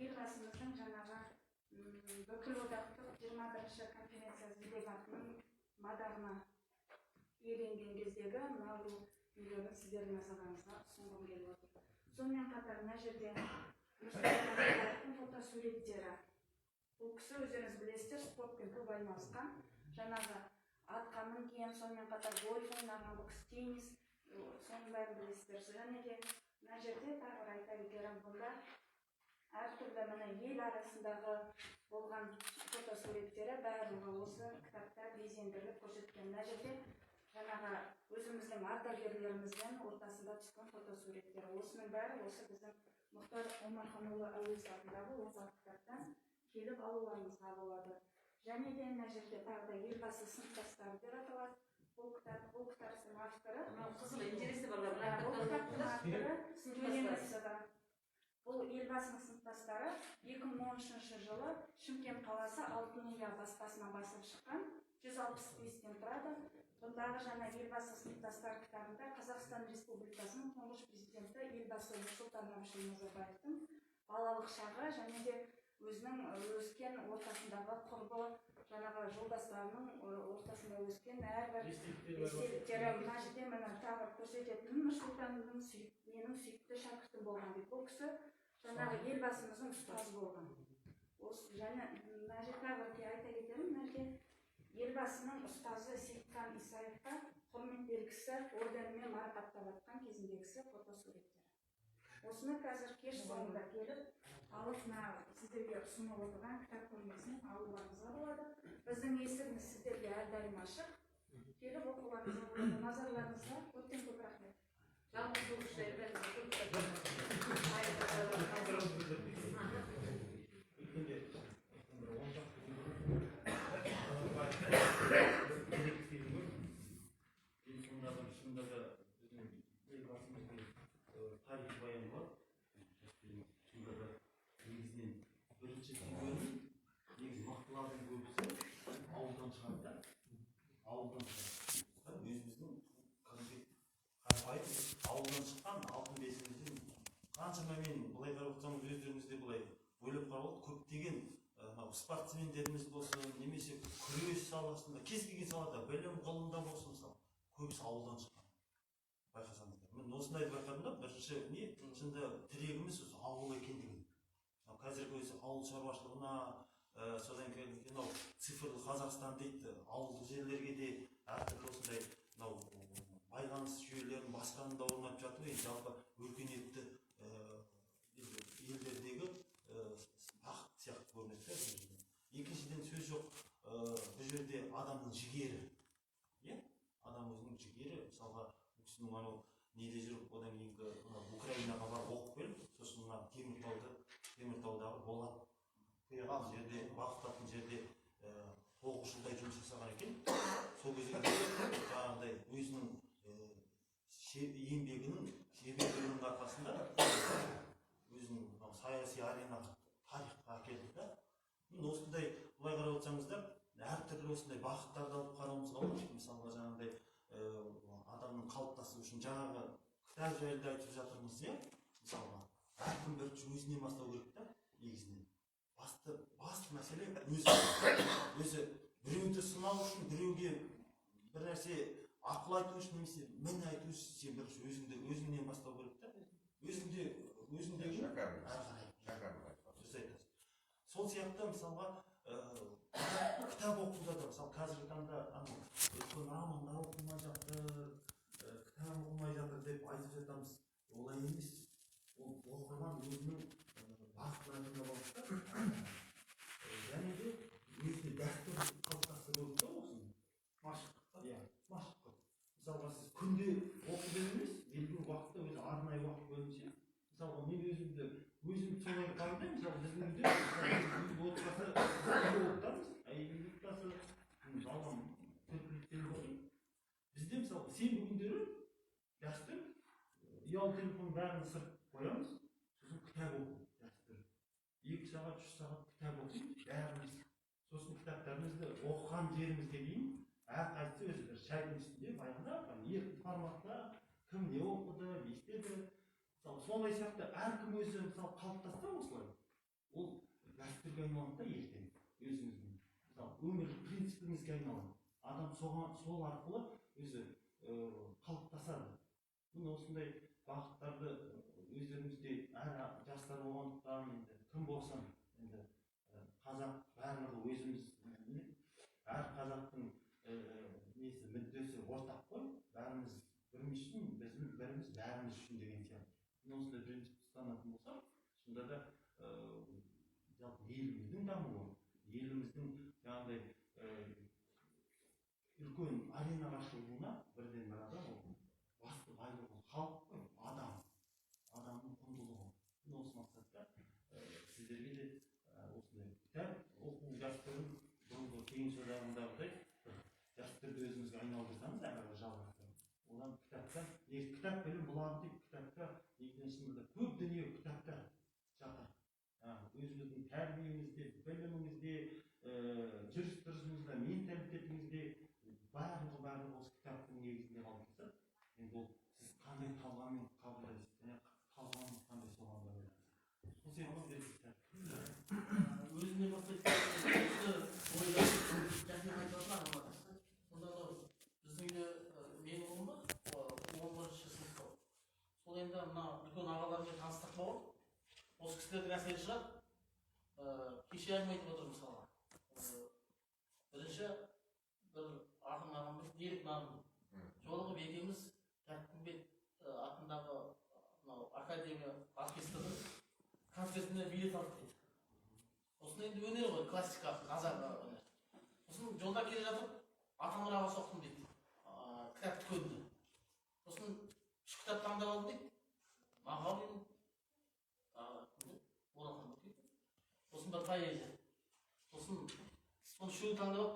Speaker 5: елбасымыздың жаңағы бүкілодақтық 21-ші конференциясы делегатының мадарына иеленген кездегі мынау үйлерін сіздердің назарларыңызға ұсынғым келіп отыр. Сонымен қатар мына жерде Нұрсұлтан Назарбаевтың фотосуреттері. Бұл кісі өздеріңіз білесіздер, спортпен көп айналысқан. Жаңағы атқа мінген, сонымен қатар гольф ойнаған, бұл кісі теннис, соның бәрін білесіздер. Және де мына жерде тағы бір айта кетерім, бұнда әртүрлі міне ел арасындағы болған фотосуреттері барлығы осы кітапта безендіріліп көрсеткен. Мына жерде жаңағы өзіміздің ардагерлеріміздің ортасында түскен фотосуреттері. Осының бәрі осы біздің Мұхтар Омарханұлы Әуезов атындағы озат кітаптан келіп алуларыңызға болады. Және де мына жерде тағы да елбасы сыныптастары деп аталады. Бұл кітаптың авторы
Speaker 4: Қызыл интересі бар.
Speaker 5: Бұл елбасының сыныптастары 2013 жылы Шымкент қаласы Алтын Ұя баспасына басылып шыққан, 165-тен тұрады. Бұндағы жаңа елбасы сыныптастар кітабында Қазақстан Республикасының тұңғыш президенті елбасы Нұрсұлтан Әбішұлы Назарбаевтың балалық шағы және де өзінің өскен ортасындағы құрбы жаңағы жолдастарының ортасында өскен әрбір естеліктері. Мына жерде міне тағы көрсететін Нұрсұлтанның менің сүйікті шәкіртім болған дейді. Бұл кісі жаңағы елбасымыздың ұстазы болған. Және мына жерде айта кетемін, мына жерде елбасының ұстазы Сейітхан Исаевқа құрмет белгісі орденімен марапаттап жатқан кезіндегісі фотосуреттері. Осыны қазір кеш соңында келіп, алып сіздерге ұсынып отырған кітап көрмесінен алуларыңызға болады. Біздің есігіміз сіздерге әрдайым ашық. Келіп оқуларыңызға болады. Назарларыңызға көптен көп рахмет.
Speaker 4: Жалғыз
Speaker 3: өзіміздің қаншама мен былай қарап отырсаңыз өздеріңізде былай ойлап қарап көптеген спортсмендеріміз болсын немесе күрес саласында кез келген салада білім ғылымда болсын мысалы көбісі ауылдан шыққан байқасаңыздар. Мен осындайды байқадым да, бірінші не шынында тірегіміз осы ауыл екендігін. Қазіргі өзі ауыл шаруашылығына содан кейін мынау цифрлы Қазақстан дейді, ауылдық жерлерге де әртүрлі осындай мынау байланыс жүйелерін басқаны да орнатып жатыр. Жалпы өркениетті елдердегі бақыт сияқты көрінеді. Екіншіден сөз жоқ, бұл жерде адамның жігері, адам өзінің жігері, мысалға кісінің анау неде жүріп, одан кейінгі Украинаға барып оқып келіп, сосын мына Теміртаудағы Болат құйған жерде, бақытатын жерде 9 жылдай жұмыс жасаған екен. Сол кезде жаңағыдай өзінің еңбегінің шеберлігінің арқасында өзінің саяси аренаға, тарихқа әкелді да. Осындай былай қарап отырсаңыздар, әртүрлі осындай бағыттарды алып қарауымызға болады. Мысалға жаңағыдай адамның қалыптасуы үшін жаңағы кітап жайлы айтып жатырмыз, мысалға әркім бір өзінен бастау керек та, негізінен. Басты мәселе өзі біреуді сынау үшін, біреуге бір нәрсе ақыл айту үшін немесе мін айту үшін сен бірінші өзіңнен бастау керек та. Өзіңдегі сол сияқты мысалға кітап оқуда да, мысалы қазіргі таңда романдар оқылмай жатыр, кітап оқылмай жатыр деп айтып жатамыз. Олай емес. Ол оқырман өзінің бақытына болады да. Және де өзіне дәстүр қалыптастыру керек та осыны. Машықтық. Мысалға сіз күнде оқып емес, белгілі уақытта өзі арнайы уақыт бөлінсе, мысалға мен өзім солай қабылдаймын. Мысалы біздің үйде отбасы әйелі отбасы алған төртіншілер болсын. Бізде мысалы сенбі күндері дәстүр ұялы телефон бәрін сырт қоямыз, сосын кітап оқу дәстүр. 2 сағат, 3 сағат кітап оқимыз бәріміз. Сосын кітаптарымызды оқыған жерімізге дейін әрқайсысы өзі бір шайдың үстінде баяғыда еркін форматта кім не оқыды, не істеді. Сондай сияқты әркім өзі мысалы қалыптасса осылай, ол дәстүрге айналады да ертең өзіңіздің. Мысалы өмірлік принципіңізге айналады. Адам сол арқылы өзі қалыптасады. Осындай бағыттарды өздеріңізде әр жастар болғандықтан енді кім болсын, енді қазақ барлығы өзіміз, әр қазақтың несі мүддесі ортақ қой, бәріміз біріміз үшін, біріміз бәріміз үшін деген сияқты. Осындай принцип ұстанатын болсақ, сонда да еліміздің дамуы, еліміздің жаңағыдай үлкен аренаға шығуына бірден бір адам ол басты байлығы халық қой, адамның құндылығы. Осы мақсатта сіздерге де осындай кітап оқу дәстүрін бұрынғы кеңес одағындағыдай дәстүрді өзіңізге айналдырсаңыз, әрі жалғастырып, одан кітап білім бұлағы деп кітапта екіншісінде көп дүние кітапта жатыр. Өзіңіздің тәрбиеңізде, біліміңізде, жүріс-тұрысыңызда, менталитетіңізде барлығы осы кітаптың негізінде қалыптасады. Енді ол сіз қандай талғаммен қабылдайсыз, және талғамыңыз қандай соған байланысты. Сол сияқты
Speaker 1: өзіне бастайды. Жақын айтатын сонда біздің үйде менің ұлым бар, 11-ші сыныпта. Сол енді мына үлкен ағалармен таныстық болып, осы кісілердің әсері шығар. Кеше әңгіме айтып отыр мысалға. Бірінші бір ақын ағамыз, Ерік Нарым. Жолығып екеуміз Тәттімбет атындағы академия оркестрінің концертіне билет алдық дейді. Осыны енді өнер ғой, классика, қазақ өнер. Сосын жолда келе жатып, Атамұраға соқтым дейді. Кітап дүкеніне. Сосын 3 кітап таңдап алдым дейді. Мағауин, Оралхан дейді. Сосын бір поэзия. Сосын соны үшеуін таңдап алып,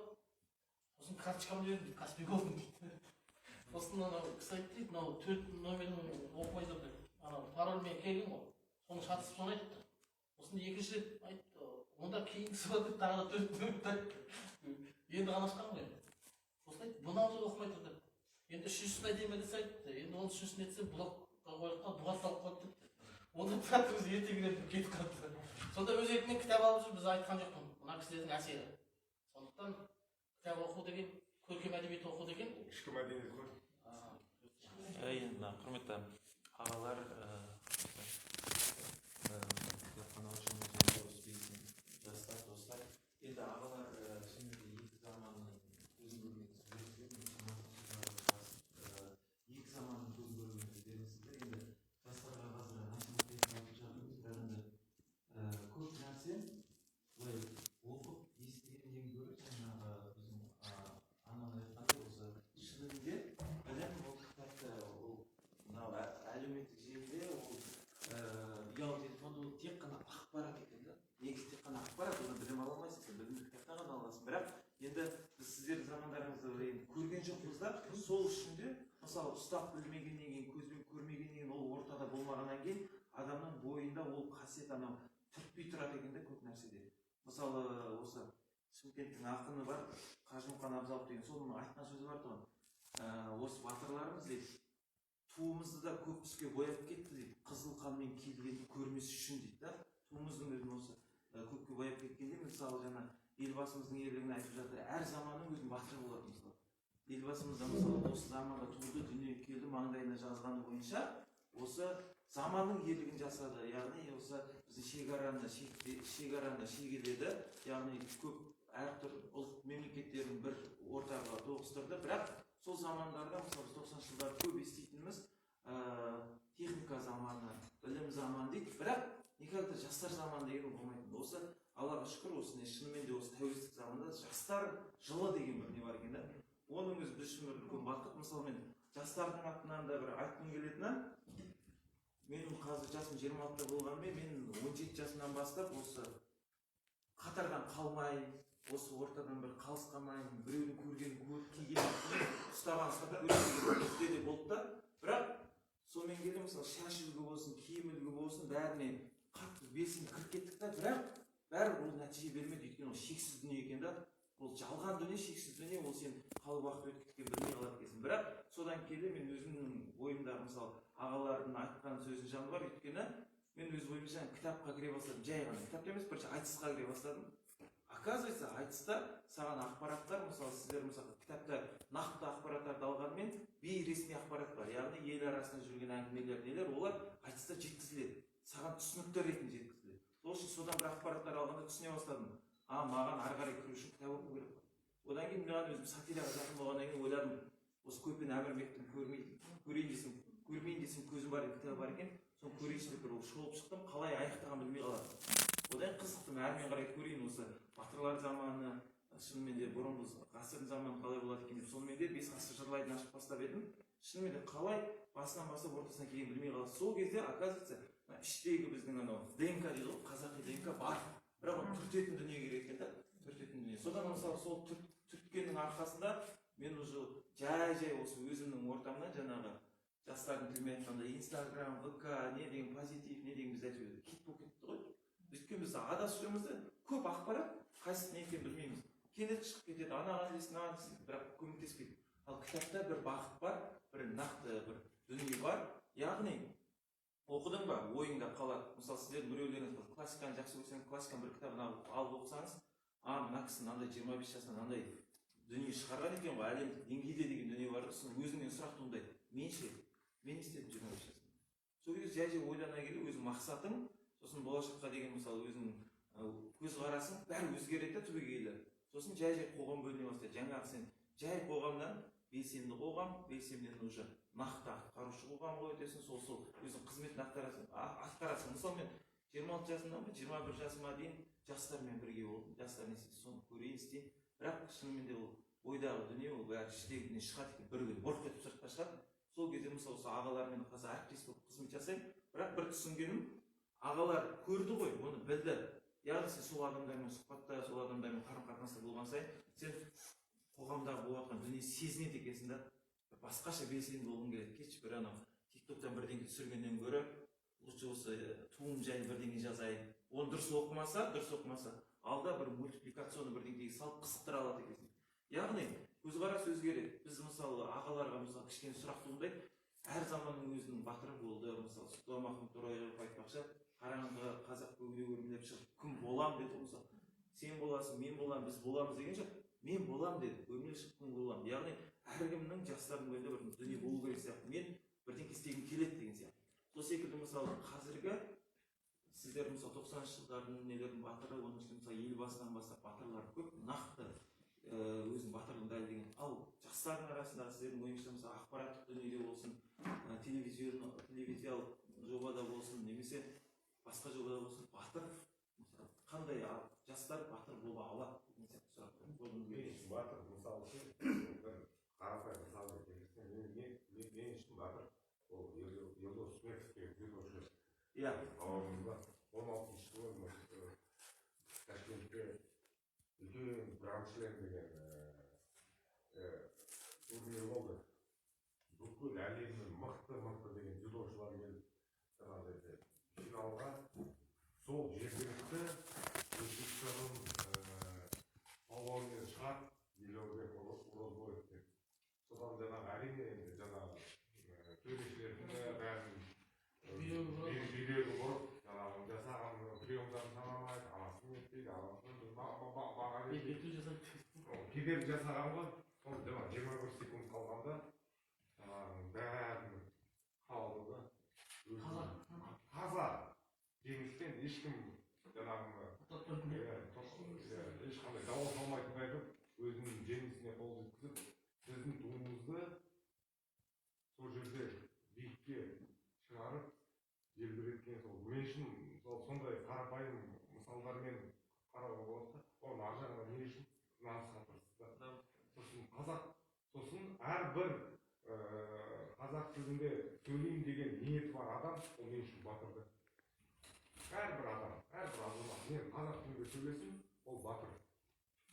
Speaker 1: сосын карточкамды бердім дейді, Каспийговтың дейді. Сосын кісі айтты дейді, мынау 4 номерін оқымай тұр дейді. Парольмен келген ғой, соны шатысып соны айтты. Сосын екінші рет айтты, онда кейінгісі бар деп тағы да 4 номерді айтты. Енді ғана ашқан ғой. Сосын айтты, бұнауды оқымай тұр деп. Енді үшіншісін айтайын ба десе айтты. Енді оның үшіншісін етсе бұлаққа қойылыққа бұғатталып қойып депті. онда тұрады өзі ерте келеді кетіп қалыпты. Сонда өз еркімен кітап алып жүр, біз айтқан жоқпын. Мына кісілердің әсері. Сондықтан кітап оқу деген, көркем әдебиет оқу деген
Speaker 2: ішкі мәдениет қой.
Speaker 3: Енді құрметті ағалар, кітапхана ұжымы, жастар, достар, енді ағалар шынымен екі заманның көзін екі заманның көзін көргенді бересіздер. Енді жастарға қазір насихаттайтын жағымыз бәрінде көп нәрсе былай оқып естігеннен гөрі жаңағы біздің анам айтқандай осы шынымен білім ол кітапта ол мынау әлеуметтік желіде ол ұялы телефонда ол тек қана ақпарат екен да. Негізі тек қана ақпарат, оны білім ала алмайсың, сен білімді кітаптан ғана аласың. Бірақ енді біз сіздердің замандарыңызды көрген жоқпыз да, сол үшін де мысалы ұстап білмегеннен кейін, көзбен көрмегеннен кейін, ол ортада болмағаннан кейін адамның бойында ол қасиет анау түртпей тұрады екен да көп нәрседе. Мысалы осы Шымкенттің ақыны бар, Қажымұқан Абзалов деген, соның айтқан сөзі бар тұғын. Осы батырларымыз дейді, туымызды да көк түске бояп кетті дейді, қызыл қанмен келгенді көрмес үшін дейді да. Туымыздың өзін осы көкке бояп кеткенде, мысалы жаңа елбасымыздың ерлігін айтып жатыр, әр заманның өзінің батыры болады мысалы. Елбасымыз да мысалы осы заманға туды, дүниеге келді, маңдайына жазғаны бойынша осы заманның ерлігін жасады. Яғни осы біздің шекараны шегеледі, яғни көп әртүрлі ұлт мемлекеттерін бір ортаға тоғыстырды. Бірақ сол замандарда мысалы 90 жылдар көп еститініміз техника заманы, білім заманы дейді. Бірақ никогда жастар заманы деген болмайтын. Осы Аллаға шүкір, осыны шынымен де осы тәуелсіздік заманда жастар жылы деген бір не бар екен да. Оның өзі біз үшін бір үлкен бақыт. Мысалы мен жастардың атынан да бір айтқым келетіні, менің қазір жасым 26-та болғанымен, мен 17 жасымнан бастап осы қатардан қалмай, осы ортадан бір қалыс қалмай, біреудің көргенін көріп киген ұстаған көргенде де болды да. Бірақ сонымен келе мысалы шаш үлгі болсын, киім үлгі болсын, бәріне қатты белсенді кіріп кеттік та, бірақ бәрібір ол нәтиже бермеді. Өйткені ол шексіз дүние екен да. Ол жалған дүние, шексіз дүние, ол сен қалай уақыт өтіп кеткен білмей қалады екенсің. Бірақ содан келе мен өзімнің ойымдағы мысалы ағалардың айтқан сөзінің жаны бар. Өйткені мен өз ойымша кітапқа кіре бастадым, жай ғана кітапта емес, бірінші айтысқа кіре бастадым. Оказывается, айтыста саған ақпараттар, мысалы сіздер мысалы кітапта нақты ақпараттарды алғанмен бейресми ақпарат бар. Яғни ел арасында жүрген әңгімелер, нелер, олар айтыста жеткізіледі. Саған түсінікті ретінде жеткізіледі. Сол үшін содан бір ақпараттар алғанда түсіне бастадым. Маған ары қарай кіру үшін кітап оқу керек. Одан кейін мен өзім сатираға жақын болғаннан кейін ойладым, осы Көпен Әмірбектің көрмейін десем көзім бар кітабы бар екен, соны көрейінші деп бір шолып шықтым, қалай аяқтағанын білмей қалады. Одан қызықтым, әрмен қарай көрейін осы батырлар заманы, шынымен де бұрынғы ғасырдың заманы қалай болады екен деп, сонымен де 5 ғасыр жырлайтын ашып бастап едім. Шынымен де қалай басынан бастап ортасына келгенін білмей қалады. Сол кезде, оказывается, іштегі біздің анау ДНК дейді ғой, қазақи ДНК бар. Бірақ оны түртетін дүние керек екен да, түртетін дүние. Содан мысалы сол түрткеннің арқасында мен уже жай осы өзімнің ортамнан жаңағы жастардың тілімен айтқанда Инстаграм, ВК, не деген позитив, не деген біз әйтеуір кит болып кетті ғой. Өйткені біз адасып жүрміз да, көп ақпарат, қайсысы не екенін білмейміз. Келеді шығып кетеді, анаған десін, бірақ көмектеспейді. Ал кітапта бір бағыт бар, бір нақты бір дүние бар. Яғни оқыдың ба, ойыңда қалады. Мысалы сіздердің біреулеріңіз классиканы жақсы көрсеңіз, классиканың бір кітабын алып оқысаңыз, мына кісі мынандай 25 жасында мынандай дүние шығарған екен ғой, әлемдік деңгейде деген дүние бар. Өзіңнен сұрақ туындайды. Мен ше, мен істедім 25 жасында. Сол кезде жай ойлана келе өзің мақсатың, сосын болашаққа деген мысалы өзің көзқарасың бәрі өзгереді түбегейлі. Сосын жай қоғам бөліне бастайды. Жаңағы сен жай қоғамнан белсенді қоғам, белсендіден уже нақты атқарушы қоғамға өтесің, сол өзің қызметін атқарасың. Мысалы мен 26 жасымнан 21 жасыма дейін жастармен бірге болдым. Жастар не істейді, соны көрейін істейін. Бірақ шынымен де ол ойдағы дүние, ол бәрі іштегінен шығады екен, бір күні бұрқ етіп сыртқа шығады. Сол кезде мысалы осы ағалармен қазір әріптес болып қызмет жасаймын. Бірақ бір түсінгенім, ағалар көрді ғой, оны білді. Яғни сен сол адамдармен сұхбатта, сол адамдармен қарым-қатынаста болған сайын, сен қоғамдағы болатын дүние сезінеді екенсің да, басқаша белсенді болғың келеді. Кетші бір анау тиктоктан бірдеңе түсіргеннен гөрі лучше осы туым жайын бірдеңе жазайын. Оны дұрыс оқымаса, алда бір мультипликацияны бірдеңеге салып қызықтыра алады екенсің. Яғни көзқарас өзгереді. Біз мысалы ағаларға мысалы кішкене сұрақ туындайды. әр заманның өзінің батыры болды. Мысалы Сұлтанмахмұт Торайғыров айтпақшы, қарағандыға қазақ көгіне өрмелеп шығып кім болам деді. Мысалы сен боласың, мен болам, біз боламыз деген жоқ. Мен болам деді, өрмелеп шығып кім болам. Яғни әркімнің жастардың бойында бір дүние болу керек сияқты. Мен бірдеңе істегім келеді деген сияқты. Сол секілді мысалы қазіргі сіздер мысалы 90-шы жылдардың нелердің батыры, оның ішінде мысалы елбасынан бастап батырлар көп, нақты өзінің батырлығын дәлелдеген. Ал жастардың арасындағы сіздердің ойыңызша мысалы ақпараттық дүниеде болсын, телевизиялық жобада болсын, немесе басқа жобада болсын, батыр мысалы қандай жастар батыр бола алады деген сияқты сұрақ қойғым.
Speaker 2: Батыр мысалы үшін бір қарапайым мысалға келсем, мен үшін батыр ол Елдос Сметов деген дзюдошы.
Speaker 3: Иә.
Speaker 2: Ауылымызда 16-шы жылы Ташкентте үлкен гранд-шлем деген турнир болды. Бүкіл әлемнің мықты деген дзюдошылар келіп финалға сол жергілікті Өзбекстанның палуанымен шығады, Елеубек Орозбаев деп. Содан жаңағы әрине енді жаңағы төрешілердің бәрін бүйрегі бұрып, жаңағы жасаған приемдарын санамайды, анасын етпейді, анасын баға бермейді. Кедергі жасаған ғой, соны жаңағы 21 секунд қалғанда бәрін қалды да. Таза жеңістен ешкім жаңағы ешқандай дауыс алмайтындай қылып, өзінің жеңісіне қол жеткізіп, сіздің туыңызды сол жерде биікке шығарып, желбіреткен сол. Мен үшін сондай қарапайым мысалдармен қарауға болады. Оның ар жағында не үшін намысқа тырысты. Сосын әрбір қазақ тілінде сөйлеймін деген ниеті бар адам, ол мен үшін батырды. Әрбір адам, әрбір азамат, мен қазақ тілінде сөйлесем, ол батыр.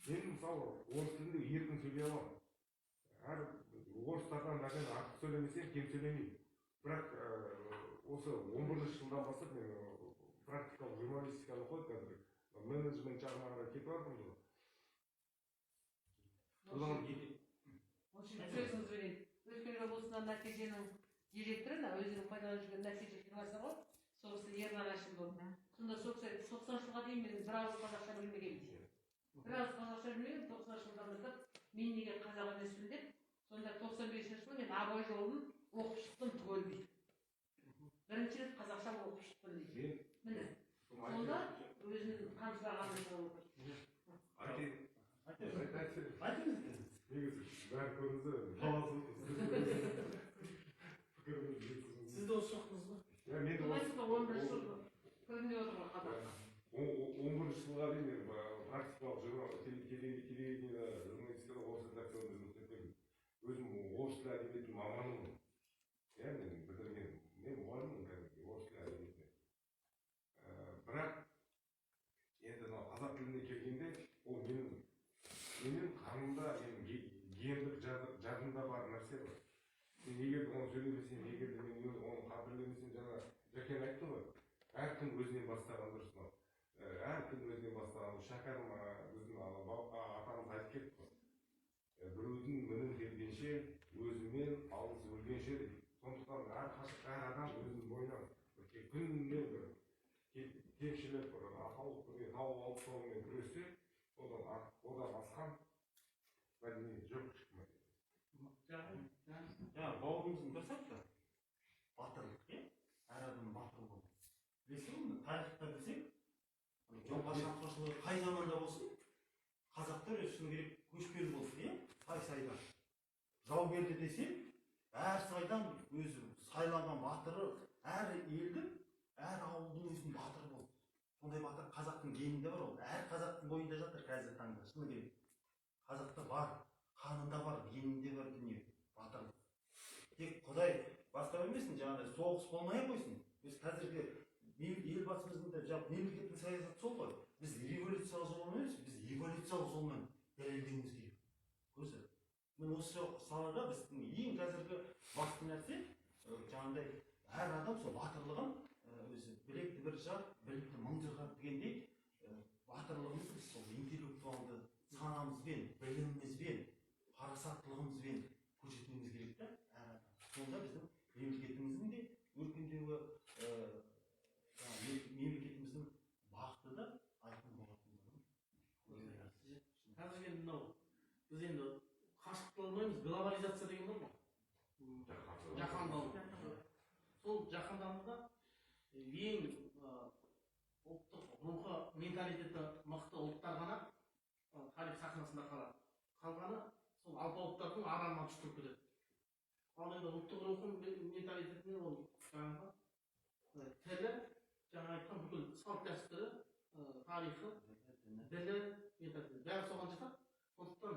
Speaker 2: Мен мысалы орыс тілінде еркін сөйлей аламын. Орыстардан бәрден артық сөйлемесем, кем сөйлемеймін. Бірақ осы 11-ші жылдан бастап мен практикалық журналистиканы қойып қазір менеджмент жағына қарай кетіп жатырмын ғой.
Speaker 4: Сөзіңіз берейін. Өскемен облысынан нәтиженің директоры, өзінің пайдаланып жүрген нәтиже фирмасы ғой, сол кісі Ерлан Әшімұлы. Сонда 90 жылға дейін мен бір ауыз қазақша білмегенмін. Бір ауыз қазақша білмеген, 90 жылдан бастап мен неге қазақ емеспін деп, сонда 95-ші жылы мен абай жолын оқып шықтым түгелдей. Бірінші рет қазақша оқып шықтым дейді. Міне. Сонда өзінің қамшылағаны болып отыр.
Speaker 3: Айтыңыз екен.
Speaker 2: Негізі бәрі көрінді, баласы пікіріміз жеткізіңіз.
Speaker 1: Сіз де осы жоқтыңыз ба?
Speaker 2: Мен де осы
Speaker 4: 11-ші жылы көріне отырған қазақ.
Speaker 2: 11-ші жылға дейін практикалық телевидение журналистикада орыс редакцияда жұмыс етемін. Өзім орыс тілі әдебиетінің маманымын. Мен бітірген, мен мұғаліммін кәдімгі орыс тілі әдебиетіне. Бірақ енді қазақ тіліне келгенде ол менің қанымда, гендік жадымда бар нәрсе бар. Мен егер оны сөйлемесем, егер мен оны қадірлемесем, жаңа Жәкен айтты ғой, әркім өзінен бастаған дұрыс. Әркім өзінен бастаған. Шәкәрім біздің атамыз айтып кетті ғой. Біреудің мінін келгенше, өзімен алыс өлгенше дейді. Сондықтан әр адам өзінің бойынан күніне бір кемшілік, ақаулық бірге тауып алып сонымен күрессе, одан асқан мәдениет жоқ ешкім.
Speaker 3: Бауырымыздың дұрыс айтты. Батырлық, әр адам батыр болды. Білесің бе, тарихта білсең, жоңға шапқыншылығы қай заманда болсын, қазақтар шыны керек көшпелі болды, қай сайда. Жау келді десем, әр сайдан өзі сайланған батыры, әр елдің, әр ауылдың өзінің батыры болды. Сондай батыр қазақтың генінде бар ол. Әр қазақтың бойында жатыр қазір таңда, шыны керек. Қазақта бар, қанында бар, генінде бар дүние, батырлық. Тек Құдай бастап емесін, жаңағыдай соғыс болмай қойсын. Біз қазіргі елбасымыздың да мемлекеттің саясаты сол ғой. Біз революциялық жолмен емес, біз эволюциялық жолмен дәлелдеуіміз керек. Көрсі. Мен осы салада біздің ең қазіргі басты нәрсе, жаңағыдай әр адам сол батырлығын өзі білекті бір жақ, білікті мың жырғап дегендей, батырлығымыз сол интеллектуалды санамызбен, білімімізбен, парасаттылығымызбен көрсетуіміз керек та, әр адам. Сонда біздің
Speaker 1: глобализация деген бар ғой. Жаһандану. Сол жаһандануда ең ұлттық рухы, менталитеті мықты ұлттар ғана тарих сахнасында қалады. Қалғаны сол алпауыттардың аралынан түшкіріп кетеді. Ал енді ұлттық рухын менталитетіне ол жаңағы тілі, жаңа айтқан бүкіл салт дәстүрі, тарихы, ділі, менталитеті бәрі соған жатады. Сондықтан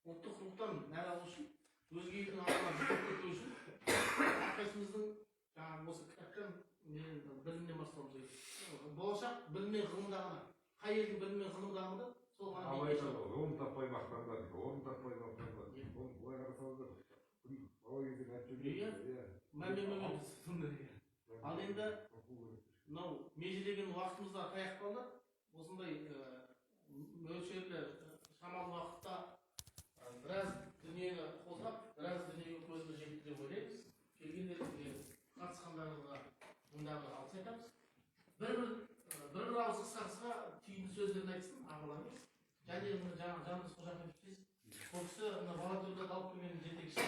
Speaker 1: ұлттық рухтан нәр алу үшін, өзге елдің алдына жүгіріп кету үшін, әрқайсымыздың жаңағы осы кітаптан білімнен бастауымыз керек. Болашақ білім мен ғылымда ғана. Қай елдің білім мен ғылымы дамыды, сол ғана.
Speaker 2: Ғылым таппай мақтандар, орын таппай мақтандар. Былай қарасаңыздар, бала кездегі
Speaker 1: Ал енді мынау межелеген уақытымызда таяқ қалды. Осындай мөлшерлі шамалы уақытта біраз дүниені қозғап, біраз дүниеге көзді жетті деп ойлаймыз. Келгендеріңізге, қатысқандарыңызға мындағы алғыс айтамыз. Бір ауыз қысқасыға түйінді сөздерін айтсын ағаларымыз. Және жаңағы Жандос Қожахметов бұл кісі волонтерлерді алып келген жетекші.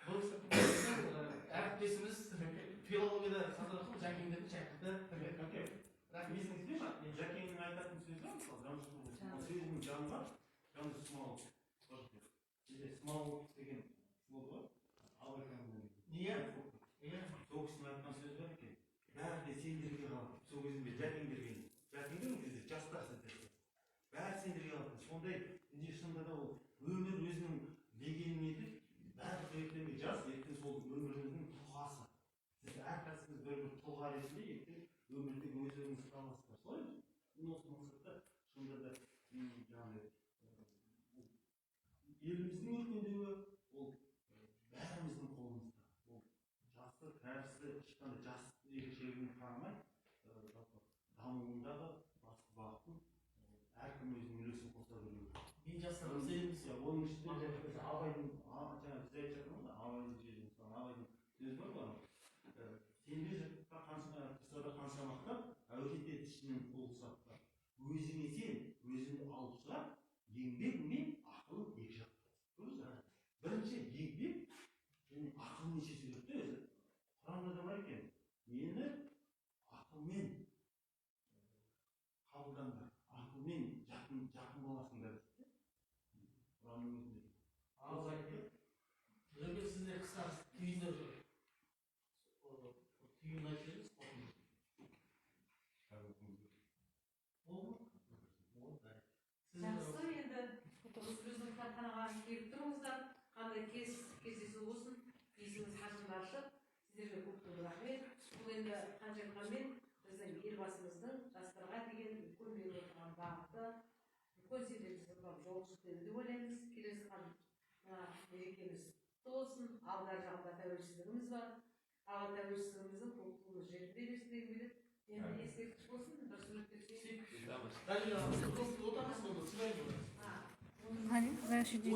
Speaker 1: Бұл кісі әріптесіміз филологияда сазарқын Жәкеңдердің шәкірті.
Speaker 3: Есіңізде ме? Жәкеңнің айтатын сөзі бар, мысалы, сөзінің жаны бар, Жандос Смағұлов деген болды ғой, Абайханның.
Speaker 1: Иә.
Speaker 3: Сол кісінің айтқан сөзі бар екен. Бәрі де сендерге қалды. Сол кезінде Жәкеңдер кезде жастар сіздерге. Бәрі сендерге қалды. Сондай шынында да ол өмір өзінің дегенін етіп, бәрі суреттерге жаз, ертең сол өміріңіздің тұлғасы. Сіз әрқайсыңыз бір тұлға ретінде ертең өмірде өз-өзіңізді қаласыздар. Солай ма? Осы мақсатта шынында да жаңағы еліміздің өркендеуі ол бәріміздің қолымызда. Ол жасы, кәрісі, ешқандай жас ерекшелігіне қарамай, дамуындағы басты бағытын әркім өзінің үлесін қоса білуі.
Speaker 1: Мен жастарға сенеміз.
Speaker 3: Оның ішінде Абайдың, жаңа біз айтып жатырмыз да, Абайдың сөзі бар ғой. Сенбе жұртқа қанша мақтап, әрекет ет ішінен қол ұсатпа. Өзіңе сен, өзіңді алып шығар, еңбек мен ақыл екі жақты. Көрдіңіз? Бірінші еңбек және ақыл неше сөйлепті өзі. Құранда да бар екен. Мені ақылмен қабылдаңдар, ақылмен жақын боласыңдар. Құранның өзінде.
Speaker 1: Ал айтып, егер сіздер қысқа түйіндер түйін айтыңыз,
Speaker 4: жақсы, енді біздің кітапханаға келіп тұрыңыздар, қандай кездесу болсын, есіңіз қашында ашық, сіздерге көп рахмет. Бұл енді қанша айтқанмен біздің елбасымыздың жастарға деген үлкен беріп отырған бағыты, үлкен сендеріміздің жол жүктеді деп ойлаймыз. Келесі мерекеміз құтты болсын, алдар жағында тәуелсіздігіміз бар. Ал тәуелсіздігіміздің құтты жерінде берсін деген келеді. Енді ескерткіш болсын, бір суретке түсейік.
Speaker 1: Отамыз болды, сұрайын.
Speaker 6: Разрешите,